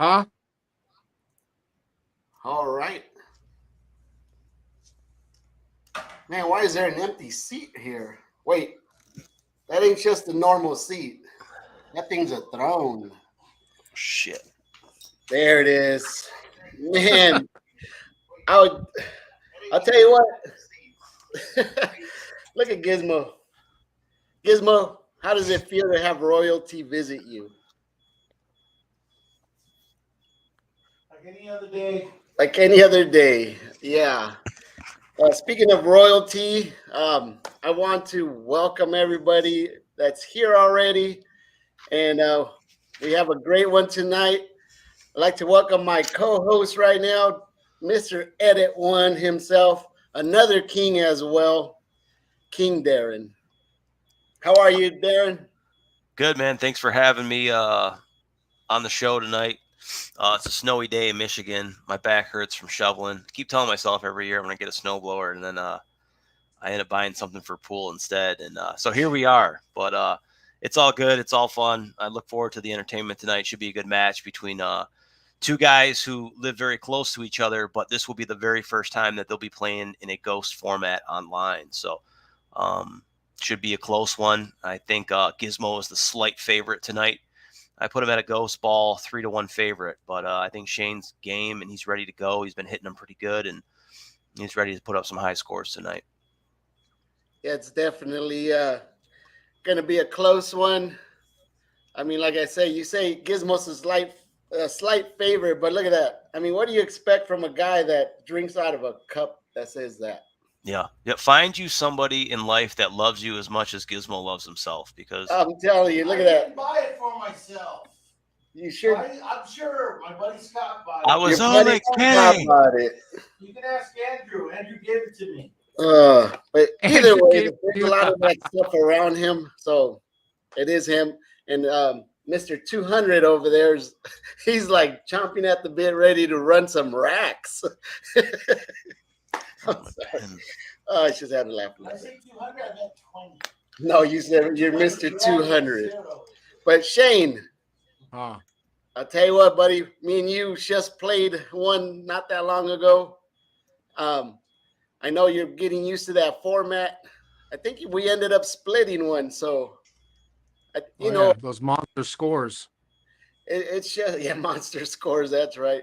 Huh? All right. Man, why is there an empty seat here? Wait, that ain't just a normal seat. That thing's a throne. Shit. There it is. Man, I would, I'll tell you what. Look at Gizmo. Gizmo, how does it feel to have royalty visit you? Like any other day. Like any other day. Yeah. Speaking of royalty, I want to welcome everybody that's here already. And we have a great one tonight. I'd like to welcome my co host right now, Mr. Edit One himself, another king as well, King Darren. How are you, Darren? Good, man. Thanks for having me on the show tonight. It's a snowy day in Michigan. My back hurts from shoveling. I keep telling myself every year I'm going to get a snowblower, and then I end up buying something for pool instead. And so here we are. But it's all good. It's all fun. I look forward to the entertainment tonight. Should be a good match between two guys who live very close to each other, but this will be the very first time that they'll be playing in a ghost format online. So um, should be a close one. I think Gizmo is the slight favorite tonight. I put him at a ghost ball 3-1 favorite, but I think Shane's game and he's ready to go. He's been hitting them pretty good, and he's ready to put up some high scores tonight. Yeah, it's definitely going to be a close one. I mean, like I say, you say Gizmo's a slight favorite, but look at that. I mean, what do you expect from a guy that drinks out of a cup that says that? Yeah. Find you somebody in life that loves you as much as Gizmo loves himself, because I'm telling you, look I at that. didn't buy it for myself. You sure? I'm sure my buddy Scott bought I it. was Your only buddy Scott kidding. bought it. You can ask Andrew. Andrew gave it to me. But either Andrew way, gave there's a you lot of that stuff around him, so it is him. And Mr.200 over there is he's like chomping at the bit, ready to run some racks. I'm sorry. Oh, I just had to laugh a When I little bit. say 200, I meant 20. No, you said you're Mr.200. But Shane, Huh. I'll tell you what, buddy. Me and you just played one not that long ago. Um, I know you're getting used to that format. I think we ended up splitting one, so Oh yeah, those monster scores. it's just monster scores. That's right.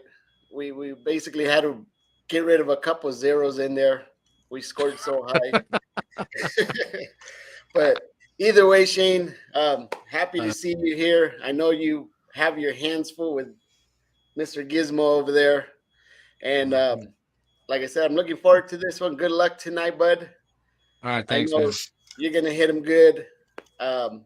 We basically had to get rid of a couple zeros in there. We scored so high, but either way, Shane, happy to see you here. I know you have your hands full with Mr. Gizmo over there, and like I said, I'm looking forward to this one. Good luck tonight, bud. All right, I thanks, know man. you're gonna hit him good. Um,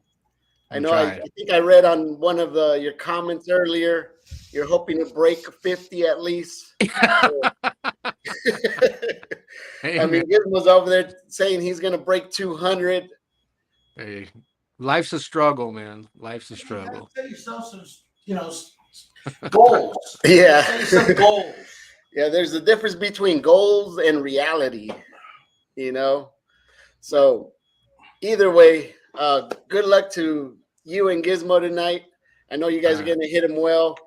I I'm know. I trying. think I read on one of your comments earlier. You're hoping to break 50 at least. So, Hey I man, mean, Gizmo's over there saying he's gonna break 200. hey, life's a struggle, man. Life's a You gotta struggle. set yourself some, goals. Yeah, Set some goals. yeah. There's a difference between goals and reality, you know. So either way, good luck to you and Gizmo tonight. I know you All guys are right. going to hit him well.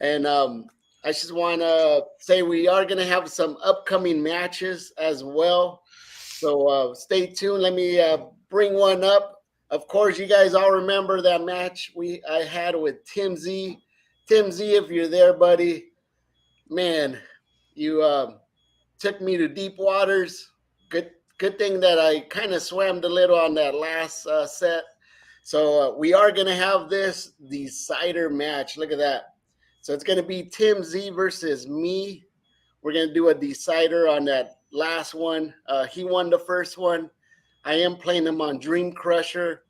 And I just want to say we are going to have some upcoming matches as well. So stay tuned. Let me bring one up. Of course, you guys all remember that match I had with Tim Z. Tim Z, if you're there, buddy, man, you took me to deep waters. Good thing that I kind of swam a little on that last set. So we are gonna have this decider match. Look at that. So it's gonna be Tim Z versus me. We're gonna do a decider on that last one. He won the first one. I am playing him on Dream Crusher.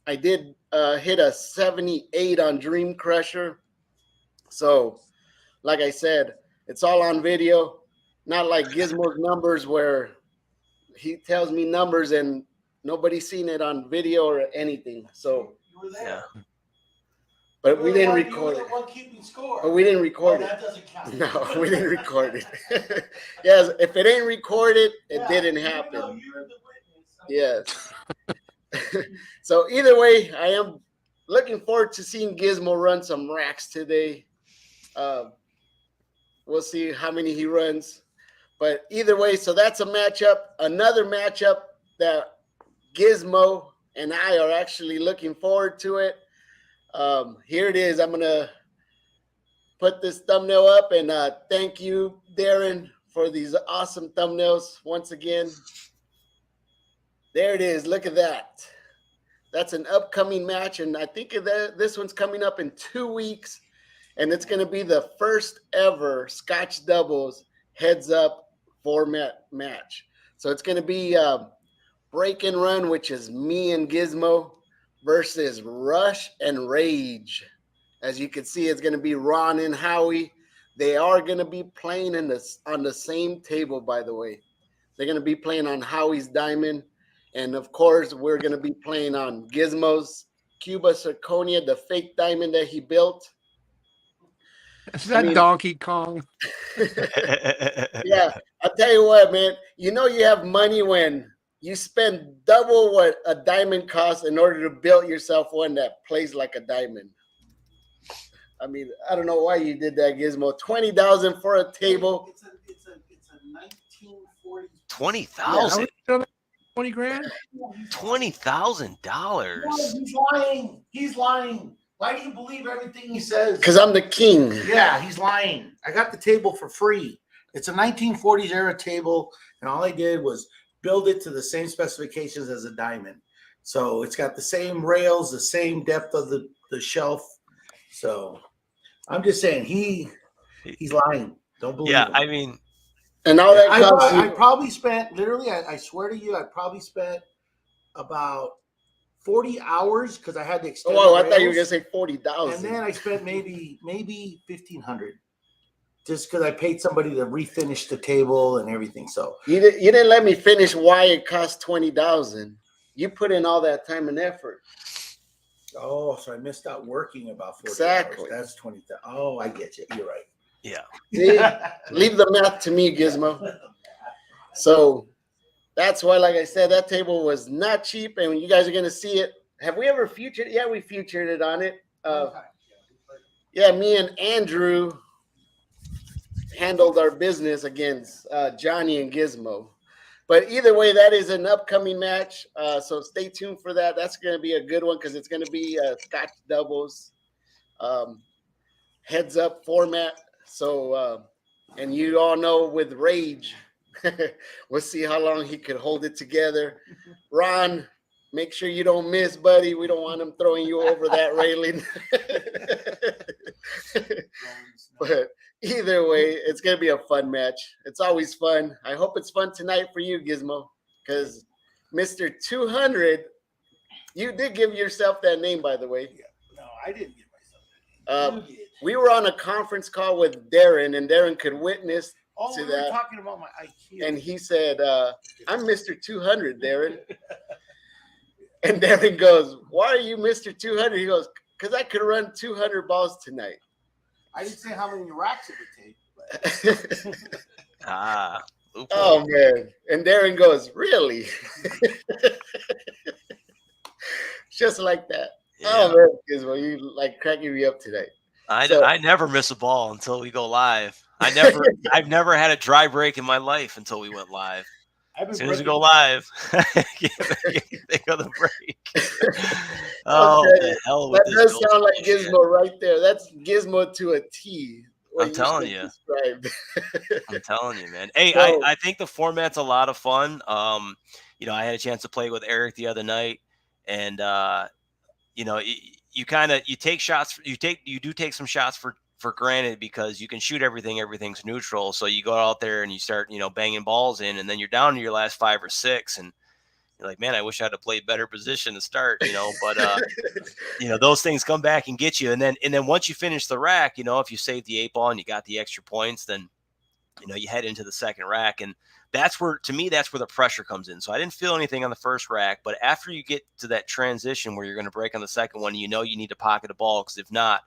I did hit a 78 on Dream Crusher. So, like I said, it's all on video. Not like Gizmo's numbers where he tells me numbers and nobody's seen it on video or anything. So, You were Yeah. there. but we didn't You record were it. the one keeping score. But we didn't record Oh, it. that doesn't count. No, we didn't record it. Yes, if it ain't recorded, it didn't happen. No, you're the witness. Yes. So either way, I am looking forward to seeing Gizmo run some racks today. Uh, we'll see how many he runs. But either way, so that's a matchup. Another matchup that Gizmo and I are actually looking forward to it. Here it is. I'm going to put this thumbnail up, and thank you, Darren, for these awesome thumbnails once again. There it is. Look at that. That's an upcoming match, and I think this one's coming up in 2 weeks, and it's going to be the first ever Scotch doubles heads up format match. So it's going to be Break and Run, which is me and Gizmo, versus Rush and Rage. As you can see, it's going to be Ron and Howie. They are going to be playing on the same table, by the way. They're going to be playing on Howie's diamond. And of course, we're going to be playing on Gizmo's Cuba Zirconia, the fake diamond that he built. Is that Donkey Kong? Yeah, I'll tell you what, man. You know you have money when you spend double what a diamond costs in order to build yourself one that plays like a diamond. I mean, I don't know why you did that, Gizmo. 20,000 for a table. It's a 1940s. 20,000. 20 grand? $20,000. No, he's lying. He's lying. Why do you believe everything he says? Because I'm the king. Yeah, he's lying. I got the table for free. It's a 1940s era table, and all I did was build it to the same specifications as a diamond. So it's got the same rails, the same depth of the shelf. So I'm just saying he's lying. Don't believe him. I mean, And all that costs I probably spent literally. I swear to you, I probably spent about 40 hours because I had to extend. Oh, I thought you were gonna say 40,000. And then I spent maybe 1,500 just because I paid somebody to refinish the table and everything. So you didn't let me finish why it cost 20,000. You put in all that time and effort. oh, so I missed out working about 40 Exactly. hours. That's 20,000. Oh, I get you. You're right. yeah. See? Leave the math to me, Gizmo. So that's why, like I said, that table was not cheap, and you guys are gonna see it. Have we ever featured? Yeah, we featured it on it. Yeah, me and Andrew handled our business against Johnny and Gizmo. But either way, that is an upcoming match. So stay tuned for that. That's going to be a good one because it's going to be Scotch doubles, heads up format. So, and you all know with Rage, we'll see how long he could hold it together. Ron, make sure you don't miss, buddy. We don't want him throwing you over that railing. But either way, it's going to be a fun match. It's always fun. I hope it's fun tonight for you, Gizmo, because Mr.200, you did give yourself that name, by the way. No, I didn't give myself that name. You did. We were on a conference call with Darren, and Darren could witness Oh, to we were that. talking about my IQ. And he said, I'm Mr.200, Darren. And Darren goes, why are you Mr.200? He goes, because I could run 200 balls tonight. I didn't say how many racks it would take. But Oh, man. And Darren goes, really? Just like that. Yeah. Oh, man. Gizmo, you like cracking me up today. I never miss a ball until we go live. I've never had a dry break in my life until we went live. As soon as we go live, they go the break. Oh, Okay. the hell with That this does sound like bullshit. Gizmo right there. That's Gizmo to a T. what I'm telling you. described. I'm telling you, man. Hey, So- I think the format's a lot of fun. I had a chance to play with Eric the other night, and you take shots. You do take some shots for granted because you can shoot everything. Everything's neutral. So you go out there and you start, banging balls in, and then you're down to your last 5 or 6, and you're like, man, I wish I'd have played better position to start, but those things come back and get you. And then once you finish the rack, if you saved the 8 ball and you got the extra points, then, you head into the second rack. And that's where the pressure comes in. So I didn't feel anything on the first rack, but after you get to that transition where you're going to break on the second one, you need to pocket a ball, because if not,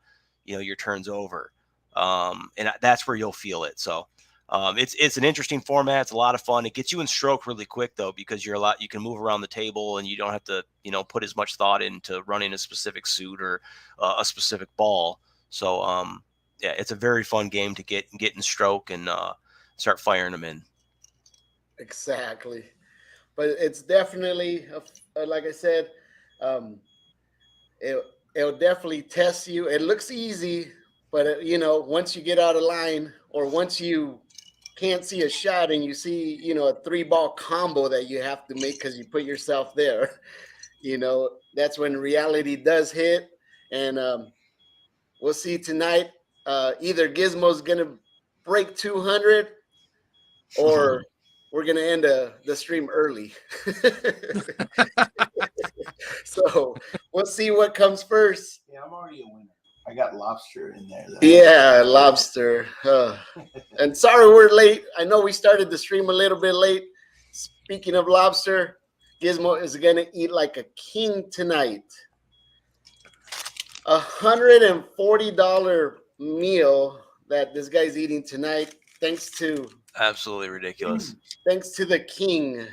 your turn's over. And that's where you'll feel it. So it's an interesting format. It's a lot of fun. It gets you in stroke really quick though, because you can move around the table and you don't have to, put as much thought into running a specific suit or a specific ball. So yeah, it's a very fun game to get in stroke and start firing them in. Exactly. But it's definitely, like I said, um, it, it'll definitely test you. It looks easy, but once you get out of line, or once you can't see a shot and you see, a three ball combo that you have to make because you put yourself there, that's when reality does hit. And we'll see tonight. Either Gizmo's gonna break 200, or we're gonna end the stream early. So we'll see what comes first. Yeah, I'm already a winner. I got lobster in there. Though. Yeah, lobster. And sorry we're late. I know we started the stream a little bit late. Speaking of lobster, Gizmo is gonna eat like a king tonight. $140 meal that this guy's eating tonight, thanks to Absolutely ridiculous. the king.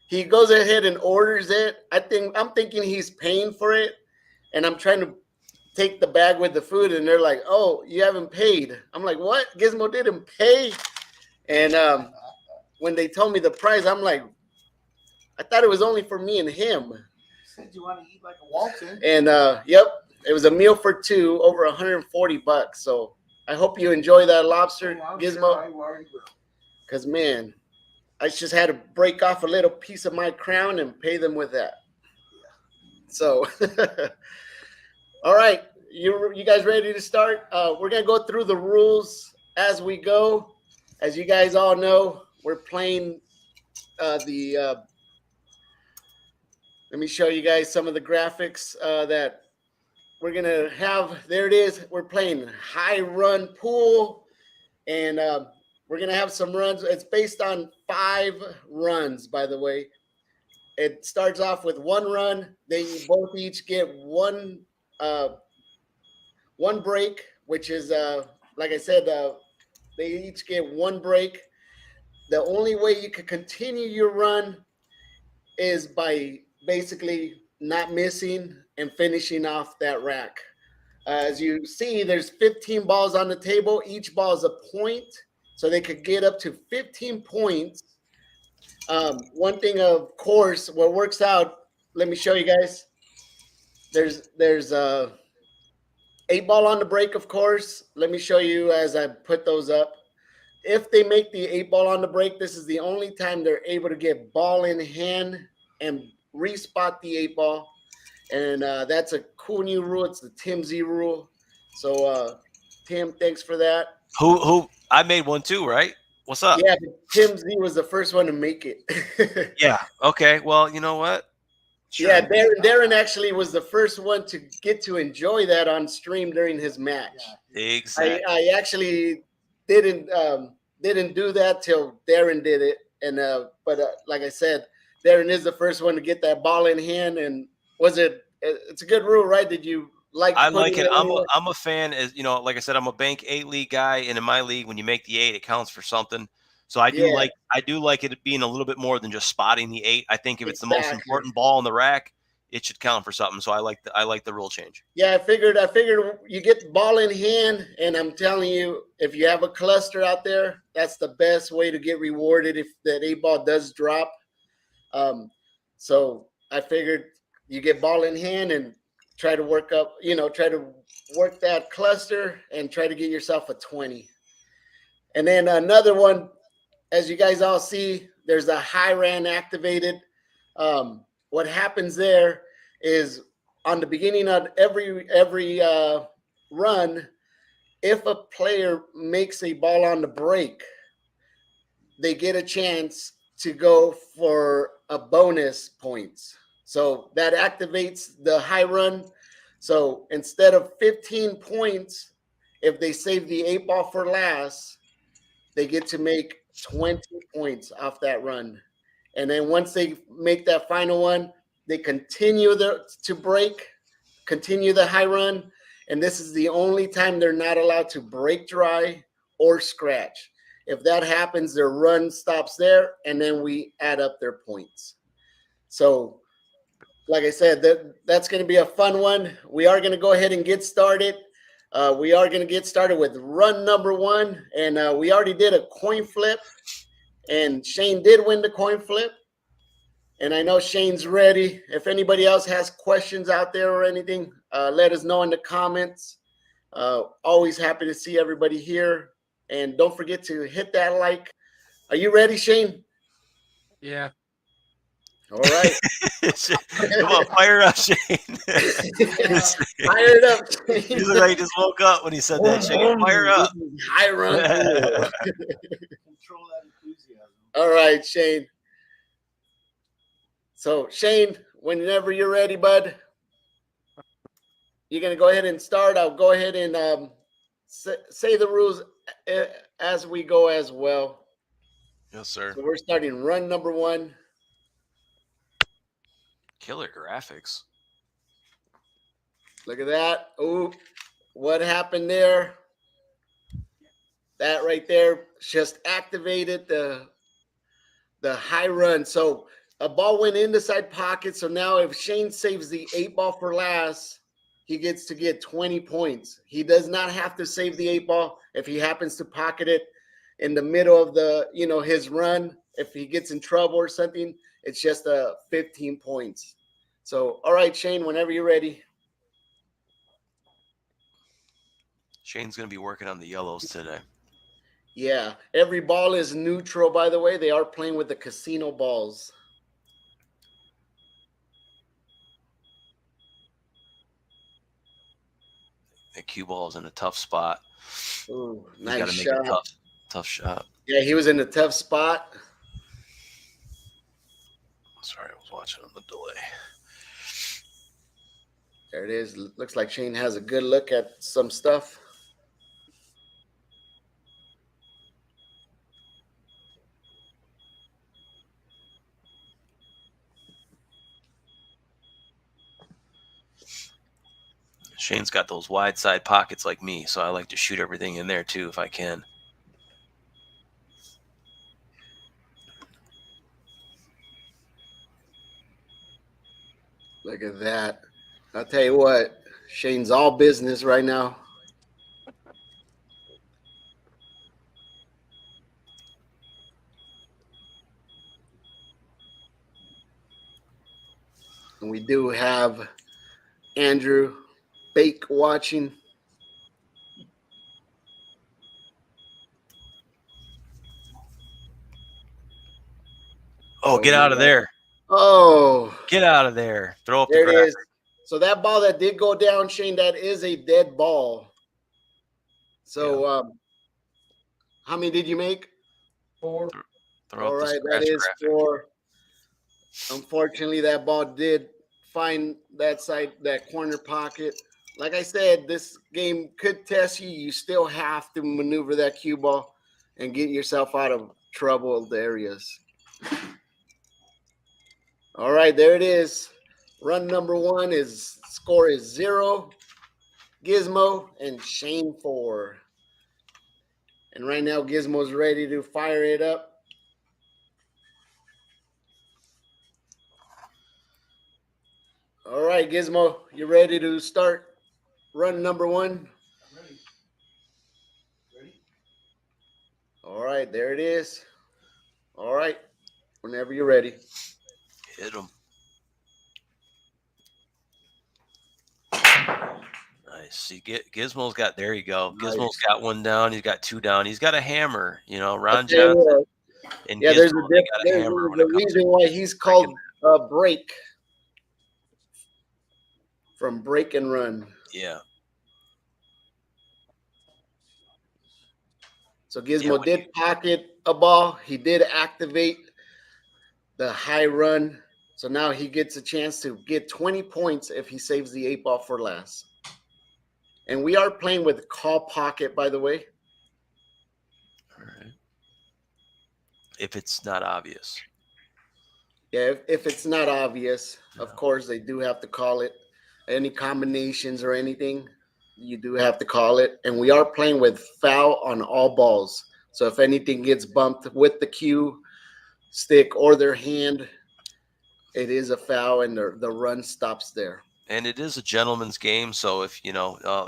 He goes ahead and orders it. I'm thinking he's paying for it, and I'm trying to take the bag with the food, and they're like, "Oh, you haven't paid." I'm like, "What? Gizmo didn't pay?" And when they told me the price, I'm like, I thought it was only for me and him. You said you want to eat like a Walton. And yep, it was a meal for two, over $140. So I hope you enjoy that lobster, Gizmo. Because man, I just had to break off a little piece of my crown and pay them with that. So, all right, you guys ready to start? We're gonna go through the rules as we go. As you guys all know, we're playing the. Let me show you guys some of the graphics that we're gonna have. There it is. We're playing high run pool, and we're gonna have some runs. It's based on 5 runs, by the way. It starts off with 1 run. They both each get one break, which is like I said, they each get 1 break. The only way you can continue your run is by basically not missing and finishing off that rack. As you see, there's 15 balls on the table. Each ball is a point, so they could get up to 15 points. One thing, of course, what works out. Let me show you guys. There's 8 ball on the break, of course. Let me show you as I put those up. If they make the 8 ball on the break, this is the only time they're able to get ball in hand and respot the 8 ball. And that's a cool new rule. It's the Tim Z rule. So, Tim, thanks for that. Who I made one too, right? What's up? Yeah, Tim Z was the first one to make it. Yeah. Okay. Well, you know what? Sure. Yeah, Darren actually was the first one to get to enjoy that on stream during his match. Exactly. I actually didn't do that till Darren did it, and but like I said, Darren is the first one to get that ball in hand. And it's a good rule, right? Did you like? I like it. I'm a fan. As you know, like I said, I'm a bank 8 league guy, and in my league, when you make the 8, it counts for something. So I do like it being a little bit more than just spotting the 8. I think if it's the most important ball in the rack, it should count for something. So I like the rule change. Yeah, I figured you get the ball in hand, and I'm telling you, if you have a cluster out there, that's the best way to get rewarded if that 8 ball does drop. So I figured you get ball in hand and try to work that cluster and try to get yourself a 20. And then another one, as you guys all see, there's a high ran activated. What happens there is on the beginning of every run, if a player makes a ball on the break, they get a chance to go for a bonus points. So that activates the high run. So instead of 15 points, if they save the 8 ball for last, they get to make 20 points off that run. And then once they make that final one, they continue to break, continue the high run. And this is the only time they're not allowed to break dry or scratch. If that happens, their run stops there, and then we add up their points. So, like I said, that's going to be a fun one. We are going to go ahead and get started. We are going to get started with run number 1. And we already did a coin flip. And Shane did win the coin flip. And I know Shane's ready. If anybody else has questions out there or anything, let us know in the comments. Always happy to see everybody here. And don't forget to hit that like. Are you ready, Shane? Yeah. All right. Come on, fire up, Shane. Fire it up, Shane. You look like you just woke up when he said that, Shane. Fire up. High run. Control that enthusiasm. All right, Shane. So, Shane, whenever you're ready, bud, you're going to go ahead and start. I'll go ahead and say the rules as we go as well. Yes, sir. So we're starting run number 1. Killer graphics. Look at that. Ooh, what happened there? That right there just activated the high run. So a ball went in the side pocket. So now if Shane saves the 8 ball for last, he gets to get 20 points. He does not have to save the 8 ball if he happens to pocket it in the middle of his run. If he gets in trouble or something, it's just 15 points. So, all right, Shane, whenever you're ready. Shane's going to be working on the yellows today. Yeah, every ball is neutral, by the way. They are playing with the casino balls. The cue ball is in a tough spot. Ooh, He's nice got to make shot. a tough shot. Yeah, he was in a tough spot. Sorry, I was watching on the delay. There it is. Looks like Shane has a good look at some stuff. Shane's got those wide side pockets like me, so I like to shoot everything in there too if I can. Look at that. I'll tell you what, Shane's all business right now. And we do have Andrew Bake watching. Oh, get out of there. Oh. Get out of there. Throw up there the it cracker. is. So that ball that did go down, Shane, that is a dead ball. So how many did you make? 4. Throw All up the right, scratch that is graphic. 4. Unfortunately, that ball did find that corner pocket. Like I said, this game could test you. You still have to maneuver that cue ball and get yourself out of troubled areas. All right, there it is. Run number 1 score is 0. Gizmo and Shane 4. And right now, Gizmo's ready to fire it up. All right, Gizmo, you ready to start run number 1? I'm ready. Ready? All right, there it is. All right, whenever you're ready. Hit him. Nice. See, Gizmo's got, there you go. Nice. Gizmo's got 1 down. He's got 2 down. He's got a hammer. Ron Okay, Johnson and yeah, Gizmo, there's they got a hammer when it a comes reason to why he's called Break from Break and Run. Yeah. So Gizmo did pocket a ball. He did activate the high run. So now he gets a chance to get 20 points if he saves the 8 ball for last. And we are playing with call pocket, by the way. All right. If it's not obvious. Yeah, if it's not obvious, of course, they do have to call it. Any combinations or anything, you do have to call it. And we are playing with foul on all balls. So if anything gets bumped with the cue, stick, or their hand, it is a foul, and the run stops there. And it is a gentleman's game, so if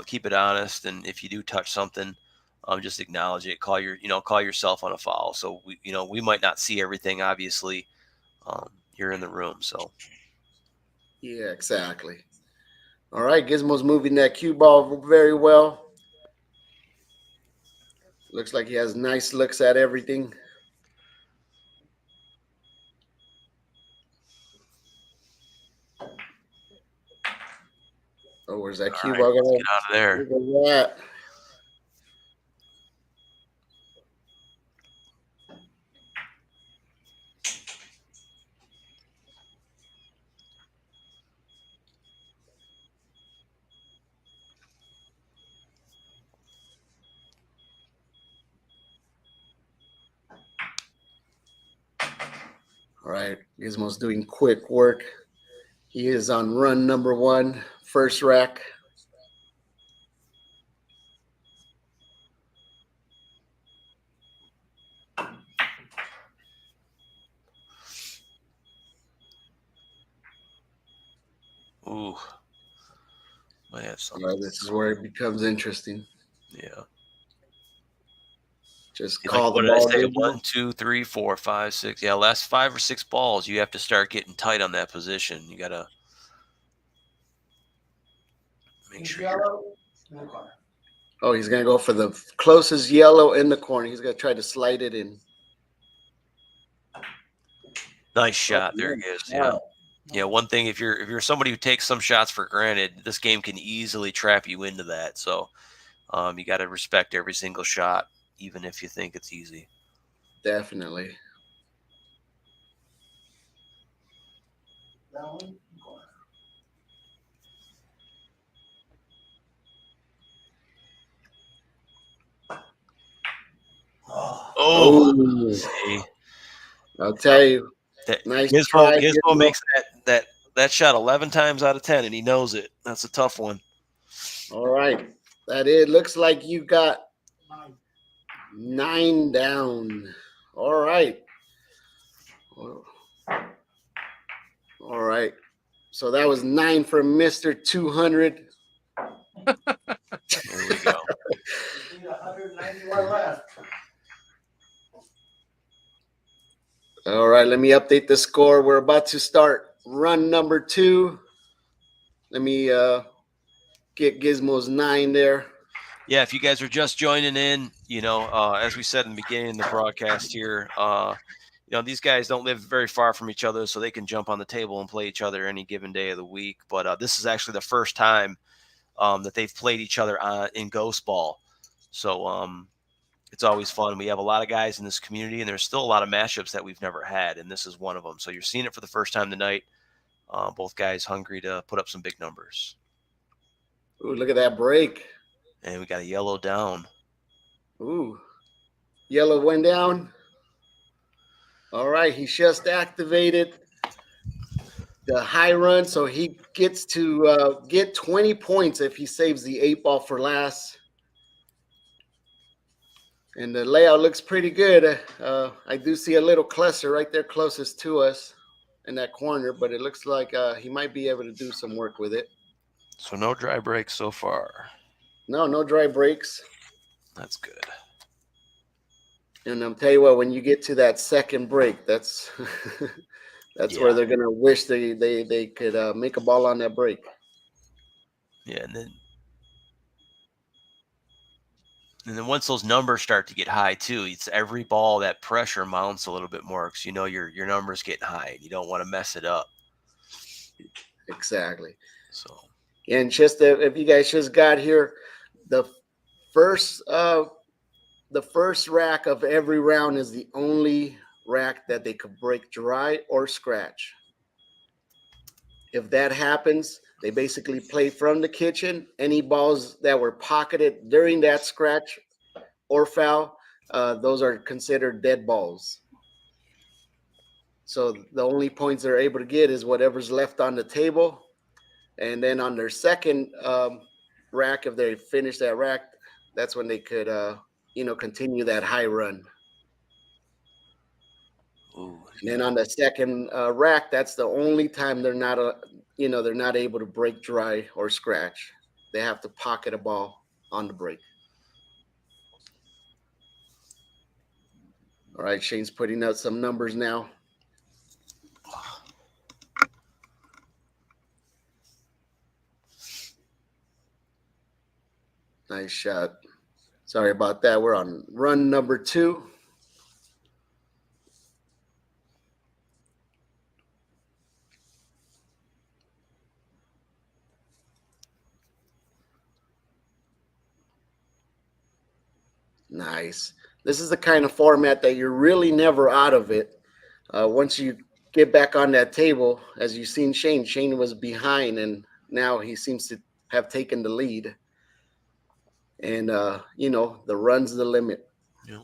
keep it honest, and if you do touch something, just acknowledge it. Call yourself on a foul. So we might not see everything. Obviously, you're in the room, so Yeah, exactly. All right, Gizmo's moving that cue ball very well. Looks like he has nice looks at everything. Oh, where's that cue all right, ball let's going? get out of there. Look at that. All right, Gizmo's doing quick work. He is on run number 1, first rack. Ooh, might have All something. right, this is where it becomes interesting. Yeah. Just See, like call the what did I ball, say? Gizmo. 1, 2, 3, 4, 5, 6. Yeah, last 5 or 6 balls, you have to start getting tight on that position. You gotta make sure you're. Oh, he's going to go for the closest yellow in the corner. He's going to try to slide it in. Nice Oh, shot. There he nice is. Yeah. shot. Yeah. One thing, if you're somebody who takes some shots for granted, this game can easily trap you into that. So, you got to respect every single shot, even if you think it's easy. Definitely. Oh, Oh, see I'll tell you. that Nice Gizmo. try, Gizmo Gizmo. makes that shot 11 times out of 10, and he knows it. That's a tough one. All right. That it looks like you got 9 down. All right. All right. So that was 9 from Mr. 200. There we go. All right. Let me update the score. We're about to start run number 2. Let me get Gizmo's 9 there. Yeah, if you guys are just joining in, as we said in the beginning of the broadcast here, these guys don't live very far from each other, so they can jump on the table and play each other any given day of the week. But this is actually the first time that they've played each other in Ghost Ball. So it's always fun. We have a lot of guys in this community, and there's still a lot of matchups that we've never had, and this is one of them. So you're seeing it for the first time tonight. Both guys hungry to put up some big numbers. Ooh, look at that break. And we got a yellow down. Ooh. Yellow went down. All right. He just activated the high run, so he gets to get 20 points if he saves the 8 ball for last. And the layout looks pretty good. I do see a little cluster right there closest to us in that corner, but it looks like he might be able to do some work with it. So no dry breaks so far. No dry breaks. That's good. And I'll tell you what, when you get to that second break, that's where they're gonna wish they could make a ball on that break. Yeah, and then once those numbers start to get high too, it's every ball that pressure mounts a little bit more because your numbers getting high and you don't want to mess it up. Exactly. So, and just if you guys just got here, the first rack of every round is the only rack that they could break dry or scratch. If that happens, they basically play from the kitchen. Any balls that were pocketed during that scratch or foul, those are considered dead balls. So the only points they're able to get is whatever's left on the table. And then on their second rack, if they finish that rack, that's when they could, continue that high run. ooh, And then on the second rack, that's the only time they're not they're not able to break dry or scratch. They have to pocket a ball on the break. All right, Shane's putting out some numbers now. Nice shot. Sorry about that. We're on run number 2. Nice. This is the kind of format that you're really never out of it. Once you get back on that table, as you've seen Shane was behind, and now he seems to have taken the lead. And, the run's the limit. Yeah,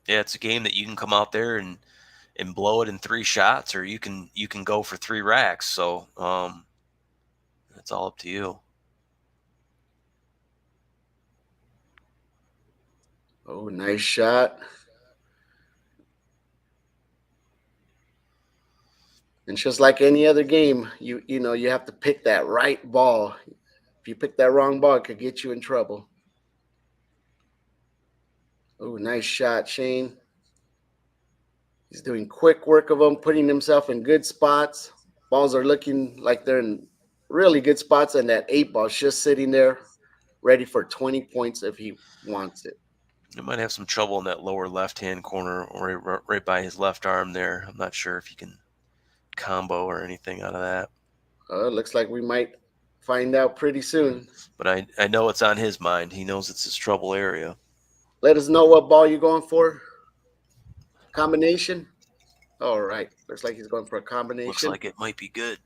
it's a game that you can come out there and blow it in 3 shots, or you can go for 3 racks. So it's all up to you. Oh, nice shot. And just like any other game, you have to pick that right ball. If you pick that wrong ball, it could get you in trouble. Oh, nice shot, Shane. He's doing quick work of them, putting himself in good spots. Balls are looking like they're in really good spots, and that 8 ball's just sitting there ready for 20 points if he wants it. You might have some trouble in that lower left-hand corner, or right by his left arm there. I'm not sure if you can combo or anything out of that. It looks like we might find out pretty soon. But I know it's on his mind. He knows it's his trouble area. Let us know what ball you're going for. Combination? All right. Looks like he's going for a combination. Looks like it might be good.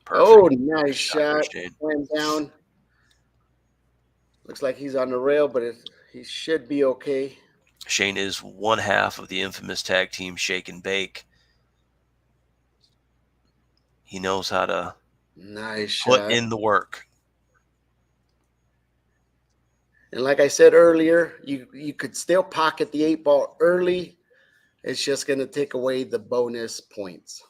Perfect. Oh, nice shot. Shane. Went down. Looks like he's on the rail, but he should be okay. Shane is one half of the infamous tag team Shake and Bake. He knows how to put in the work. And like I said earlier, you could still pocket the 8 ball early. It's just going to take away the bonus points.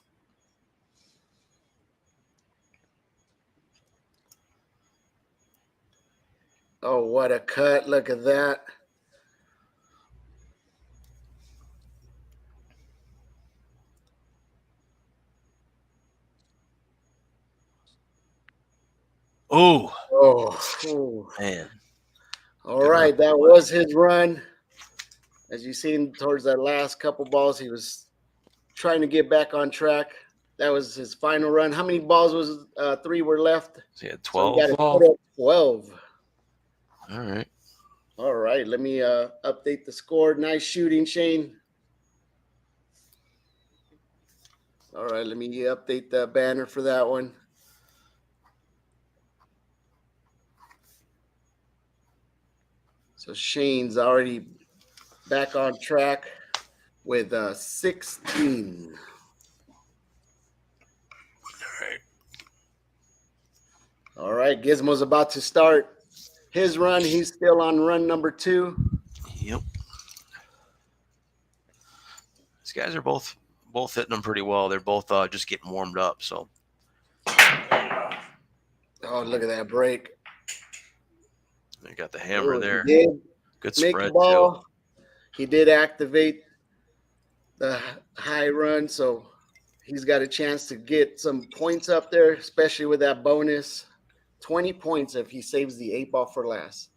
Oh, what a cut. Look at that. Oh, man. All right, that was his run. As you've seen towards that last couple balls, he was trying to get back on track. That was his final run. How many balls was 3 were left? So he had 12. So he got to put up 12. All right. Let me update the score. Nice shooting, Shane. All right. Let me update the banner for that one. So Shane's already back on track with 16. All right, Gizmo's about to start his run. He's still on run number 2. Yep. These guys are both hitting them pretty well. They're both just getting warmed up. So. Oh, look at that break. They got the hammer there. He did good make spread the ball. too. He did activate the high run, so he's got a chance to get some points up there, especially with that bonus. 20 points if he saves the 8 ball for last.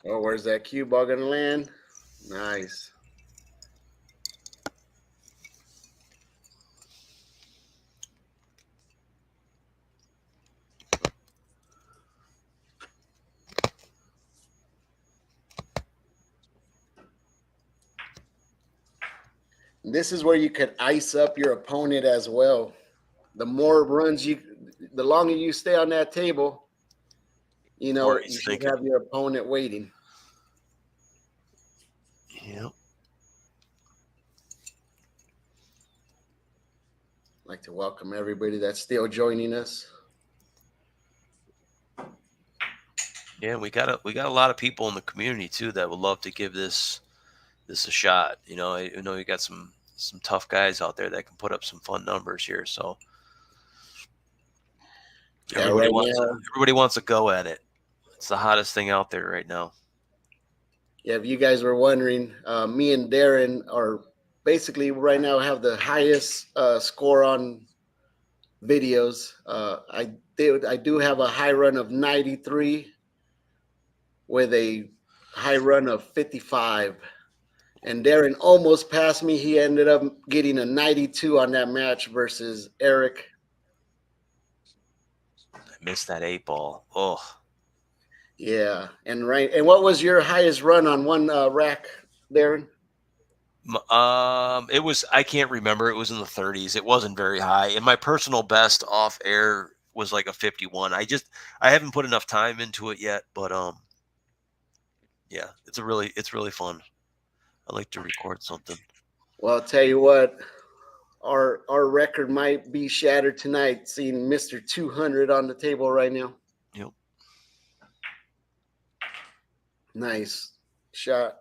Oh, where's that cue ball going to land? Nice. This is where you could ice up your opponent as well. The more runs the longer you stay on that table, you should have your opponent waiting. Yep. like to welcome everybody that's still joining us. Yeah, we got a lot of people in the community too that would love to give this a shot. I know you got some tough guys out there that can put up some fun numbers here. So Yeah, right now. everybody wants to go at it. It's the hottest thing out there right now. Yeah, if you guys were wondering, me and Darren are basically right now have the highest score on videos. I do have a high run of 93 with a high run of 55. And Darren almost passed me. He ended up getting a 92 on that match versus Eric. I missed that 8-ball. Oh. Yeah, and what was your highest run on one rack, Darren? It was, I can't remember. It was in the 30s. It wasn't very high. And my personal best off air was like a 51. I haven't put enough time into it yet, but yeah, it's really fun. I like to record something. Well, I'll tell you what, our record might be shattered tonight, seeing Mr.200 on the table right now. Yep. Nice shot.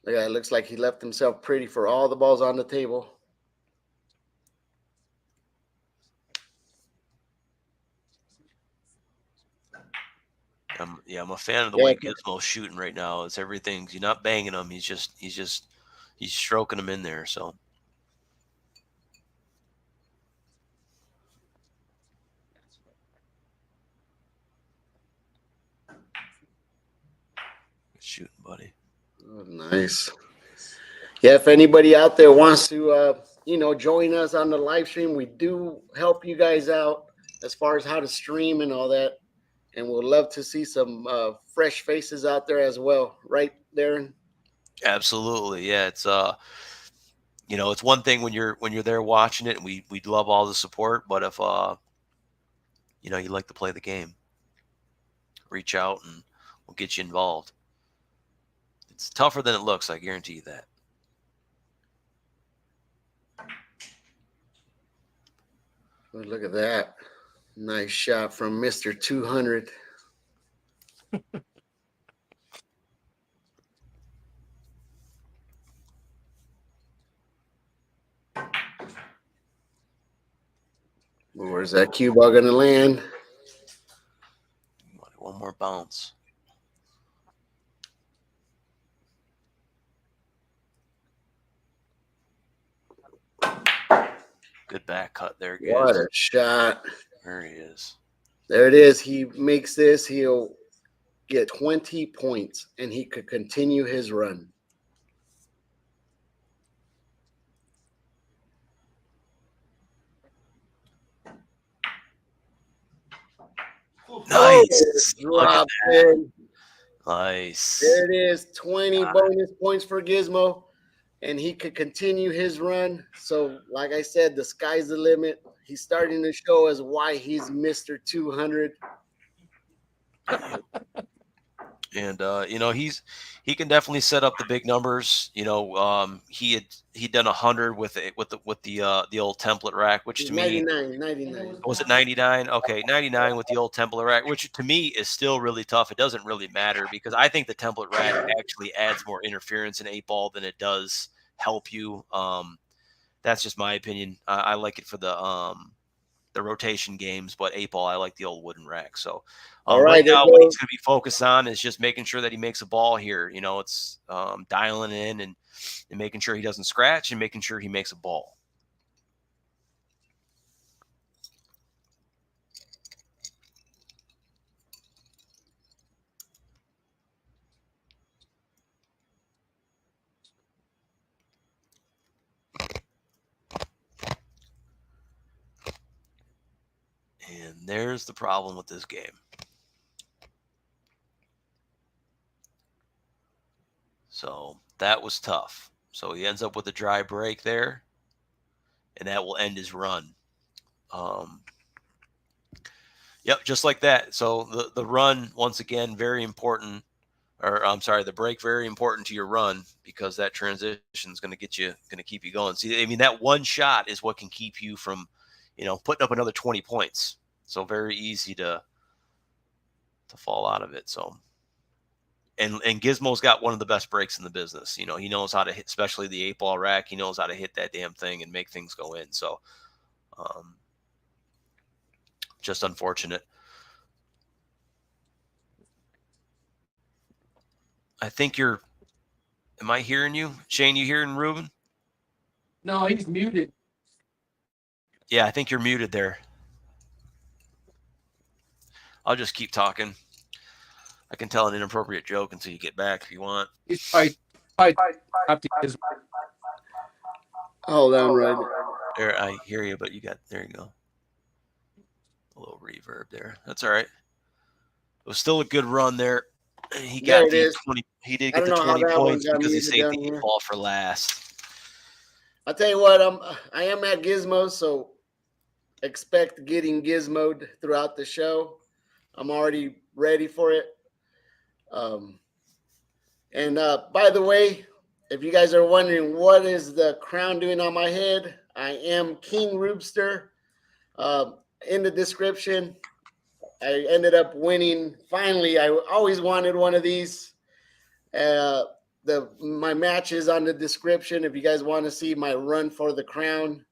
Yeah, it looks like he left himself pretty for all the balls on the table. I'm a fan of the way Gizmo's shooting right now. It's everything. You're not banging him. He's stroking him in there. So. Good shooting, buddy. Oh, nice. Yeah, if anybody out there wants to, join us on the live stream, we do help you guys out as far as how to stream and all that. And we'll love to see some fresh faces out there as well. Right, Darren? Absolutely. Yeah. It's, it's one thing when you're there watching it, and we'd love all the support, but if, you like to play the game, reach out and we'll get you involved. It's tougher than it looks. I guarantee you that. Oh, look at that. Nice shot from Mr.200. Where's that cue ball going to land? One more bounce. Good back cut there, guys. What a shot. There he is. There it is. He makes this. He'll get 20 points, and he could continue his run. Nice. Drop in. Nice. There it is. 20 bonus points for Gizmo, and he could continue his run. So, like I said, the sky's the limit. He's starting to show us why he's Mr.200. And he can definitely set up the big numbers. He'd done 100 with the old template rack, which to 99. Was it 99? Okay, 99 with the old template rack, which to me is still really tough. It doesn't really matter because I think the template rack actually adds more interference in 8-ball than it does help you. That's just my opinion. I like it for the rotation games, but 8-ball, I like the old wooden rack. So right now, what he's going to be focused on is just making sure that he makes a ball here. It's dialing in and making sure he doesn't scratch and making sure he makes a ball. And there's the problem with this game. So that was tough. So he ends up with a dry break there, and that will end his run. Yep, just like that. So the run, once again, very important. or I'm sorry, the break very important to your run, because that transition is going to keep you going. See, I mean, that one shot is what can keep you from, putting up another 20 points. So very easy to fall out of it. So, and Gizmo's got one of the best breaks in the business. He knows how to hit, especially the 8-ball rack. He knows how to hit that damn thing and make things go in. So, just unfortunate. I think am I hearing you? Shane, you hearing Ruben? No, he's muted. Yeah, I think you're muted there. I'll just keep talking. I can tell an inappropriate joke until you get back if you want. He's probably up to his. Hold on, right. There, I hear you, but there you go. A little reverb there. That's all right. It was still a good run there. He got the 20. He did get the 20 points because he saved the 8-ball for last. I'll tell you what, I am at Gizmo, so expect getting gizmoed throughout the show. I'm already ready for it. And by the way, if you guys are wondering what is the crown doing on my head, I am King Roobster. In the description, I ended up winning. Finally, I always wanted one of these. My match is on the description if you guys want to see my run for the crown.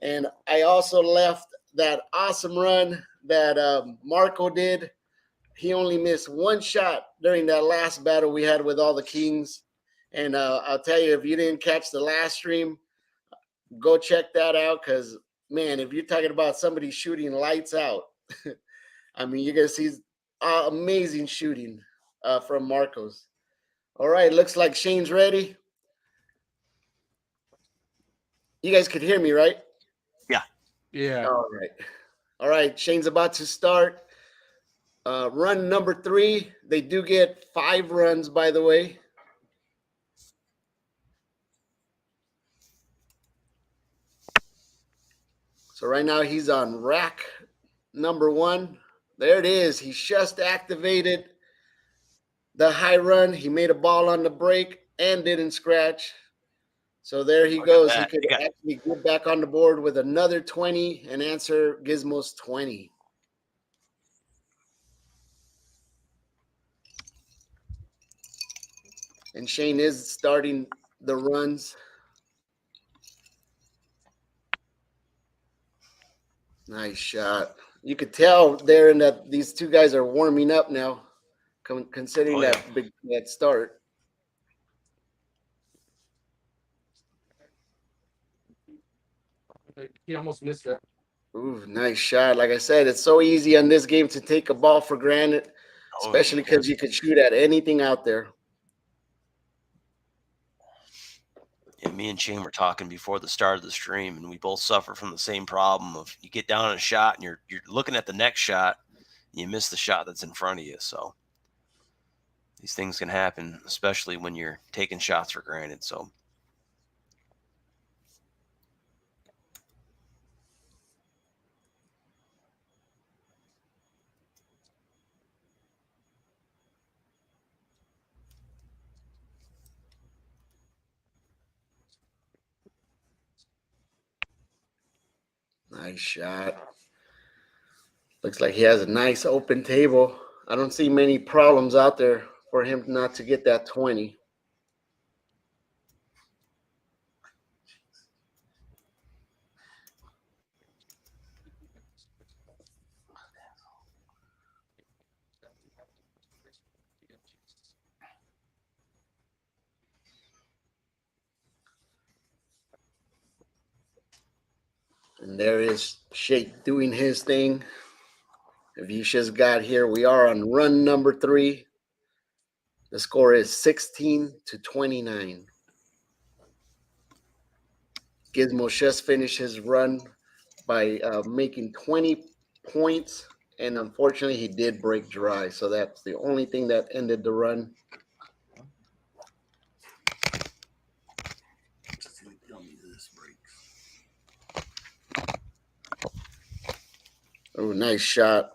And I also left that awesome run that Marco did. He only missed one shot during that last battle we had with all the kings. And I'll tell you, if you didn't catch the last stream, go check that out, because, man, if you're talking about somebody shooting lights out, I mean, you're going to see amazing shooting from Marcos. All right, looks like Shane's ready. You guys could hear me, right? Yeah. Yeah. All right, Shane's about to start. Run number 3. They do get 5 runs, by the way. So right now he's on rack number 1. There it is. He just activated the high run. He made a ball on the break and didn't scratch. So there he goes. He could actually get back on the board with another 20 and answer Gizmo's 20. And Shane is starting the runs. Nice shot. You could tell there in that these two guys are warming up now, considering that start. He almost missed that. Ooh, nice shot. Like I said, it's so easy on this game to take a ball for granted, especially because you could shoot at anything out there. Yeah, me and Shane were talking before the start of the stream, and we both suffer from the same problem of you get down on a shot and you're looking at the next shot, and you miss the shot that's in front of you. So these things can happen, especially when you're taking shots for granted. So nice shot. Looks like he has a nice open table. I don't see many problems out there for him not to get that 20. And there is Shake doing his thing. If you just got here, we are on run number 3. The score is 16-29. Gizmo just finished his run by making 20 points, and unfortunately, he did break dry. So that's the only thing that ended the run. Oh, nice shot.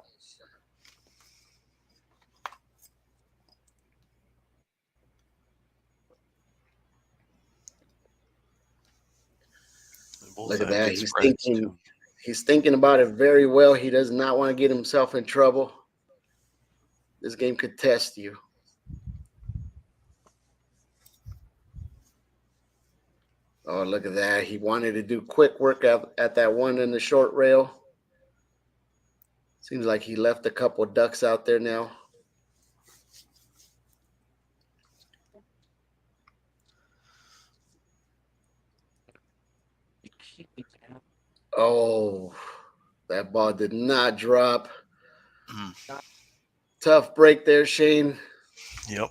tight spreads too. He's thinking about it very well. He does not want to get himself in trouble. This game could test you. Oh, look at that. He wanted to do quick work at that one in the short rail. Seems like he left a couple ducks out there now. Oh, that ball did not drop. Tough break there, Shane. Yep.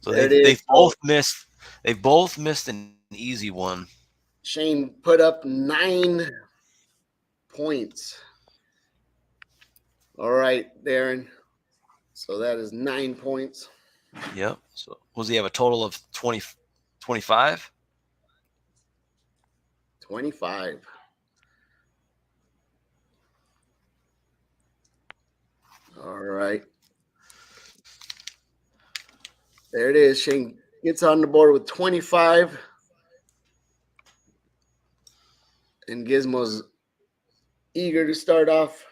So There it they is. both missed. They both missed an easy one. Shane put up 9 points. All right, Darren. So that is 9 points. Yep. So was he have a total of 20, 25? 25. All right. There it is. Shane gets on the board with 25. And Gizmo's eager to start off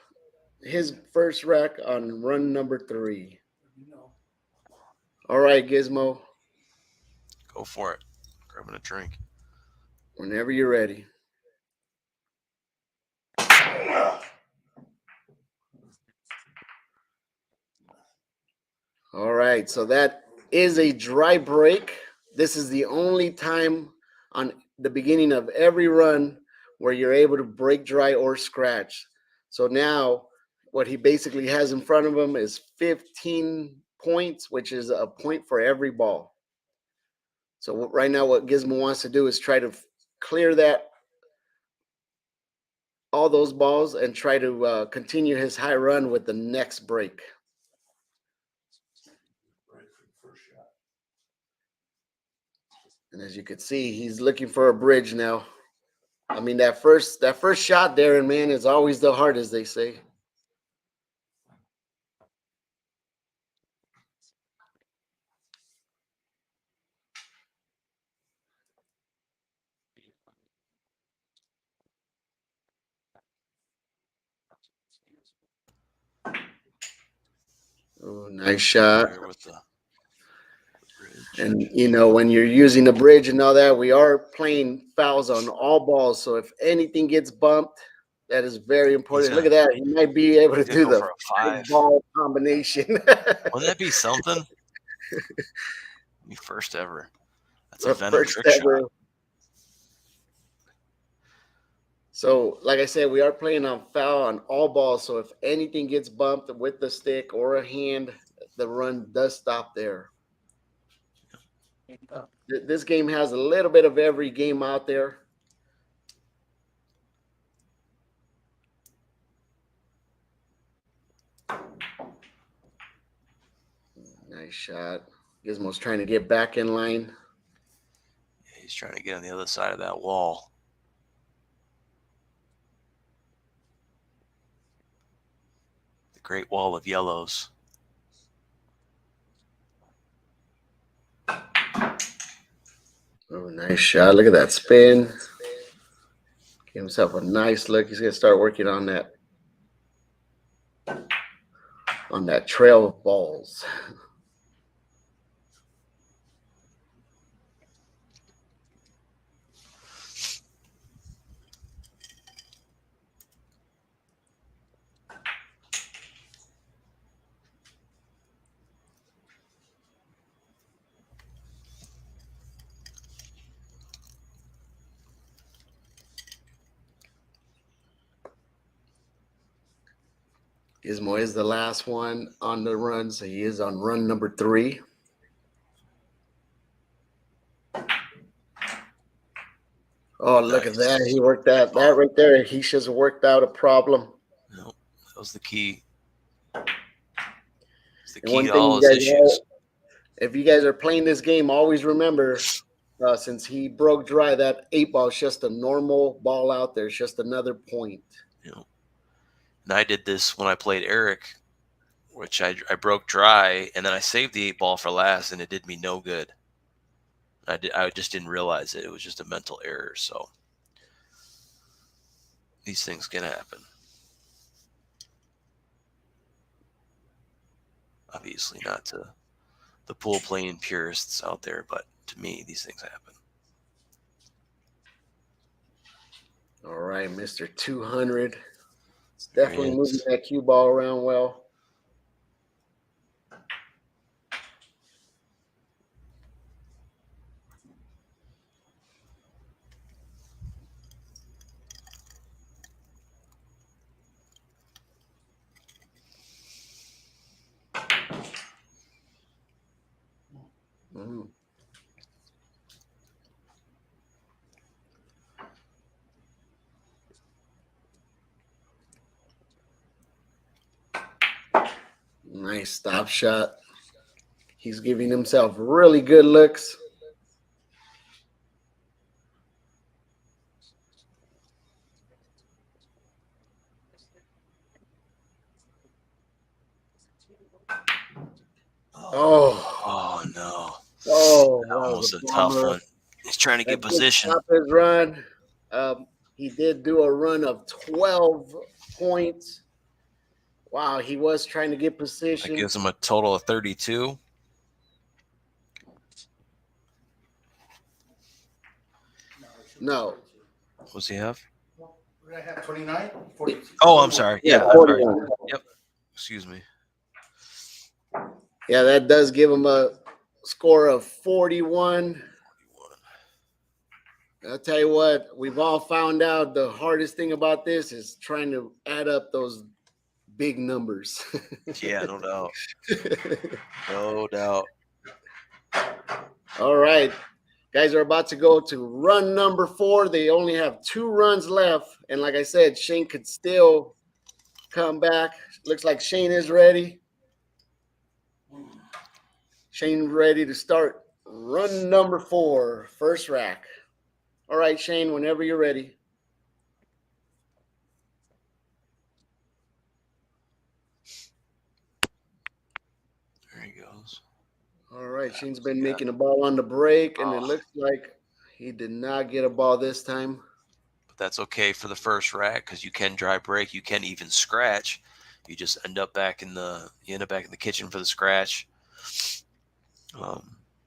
his first rack on run number 3. All right, Gizmo. Go for it. Grabbing a drink. Whenever you're ready. All right, so that is a dry break. This is the only time on the beginning of every run where you're able to break dry or scratch. So now what he basically has in front of him is 15 points, which is a point for every ball. So right now what Gizmo wants to do is try to clear all those balls and try to continue his high run with the next break. And as you can see, he's looking for a bridge now. I mean, that first shot, Darren, man, is always the hardest, they say. Oh, nice shot. With the And, you know, when you're using the bridge and all that, we are playing fouls on all balls. So if anything gets bumped, that is very important. Look at that. He might be able to do go the for a 5 ball combination. Wouldn't that be something? Me first ever. That's a The venom first trick ever. shot. So, like I said, we are playing on foul on all balls. So if anything gets bumped with the stick or a hand, the run does stop there. This game has a little bit of every game out there. Nice shot. Gizmo's trying to get back in line. He's trying to get on the other side of that wall. The Great Wall of Yellows. Oh, nice shot. Look at that spin. Give himself a nice look. He's going to start working on that trail of balls. Gizmo is the last one on the run, so he is on run number 3. Oh, look at that. He worked that right there. He just worked out a problem. No, that was the key. It's the And key one to thing all you his guys issues. if you guys are playing this game, always remember, since he broke dry, that 8 ball is just a normal ball out there. It's just another point. You know, and I did this when I played Eric, which I broke dry, and then I saved the 8 ball for last, and it did me no good. I just didn't realize it. It was just a mental error. So these things can happen. Obviously not to the pool playing purists out there, but to me, these things happen. All right, Mr. 200. It's There definitely he moving is. that cue ball around well. Mm. Nice stop shot. He's giving himself really good looks. Oh, Oh no, oh, that that one was was a a tough bummer. one. He's trying to get That did position. stop his run. He did do a run of 12 points. Wow, he was trying to get That position. gives him a total of 32. No. What does he have? What did I have? 29? 42. Oh, I'm sorry. Yeah, Yeah, I'm sorry. 41. Yep. Excuse me. Yeah, that does give him a score of 41. I'll tell you what, we've all found out the hardest thing about this is trying to add up those big numbers. Yeah, no doubt. No doubt. All right. Guys are about to go to run number 4. They only have 2 runs left. And like I said, Shane could still come back. Looks like Shane is ready. Shane ready to start run number 4, first rack. All right, Shane, whenever you're ready. There he goes. All right, Shane's been making a ball on the break, and it looks like he did not get a ball this time. But that's okay for the first rack because you can dry break. You can even scratch. You just end up back in the kitchen for the scratch.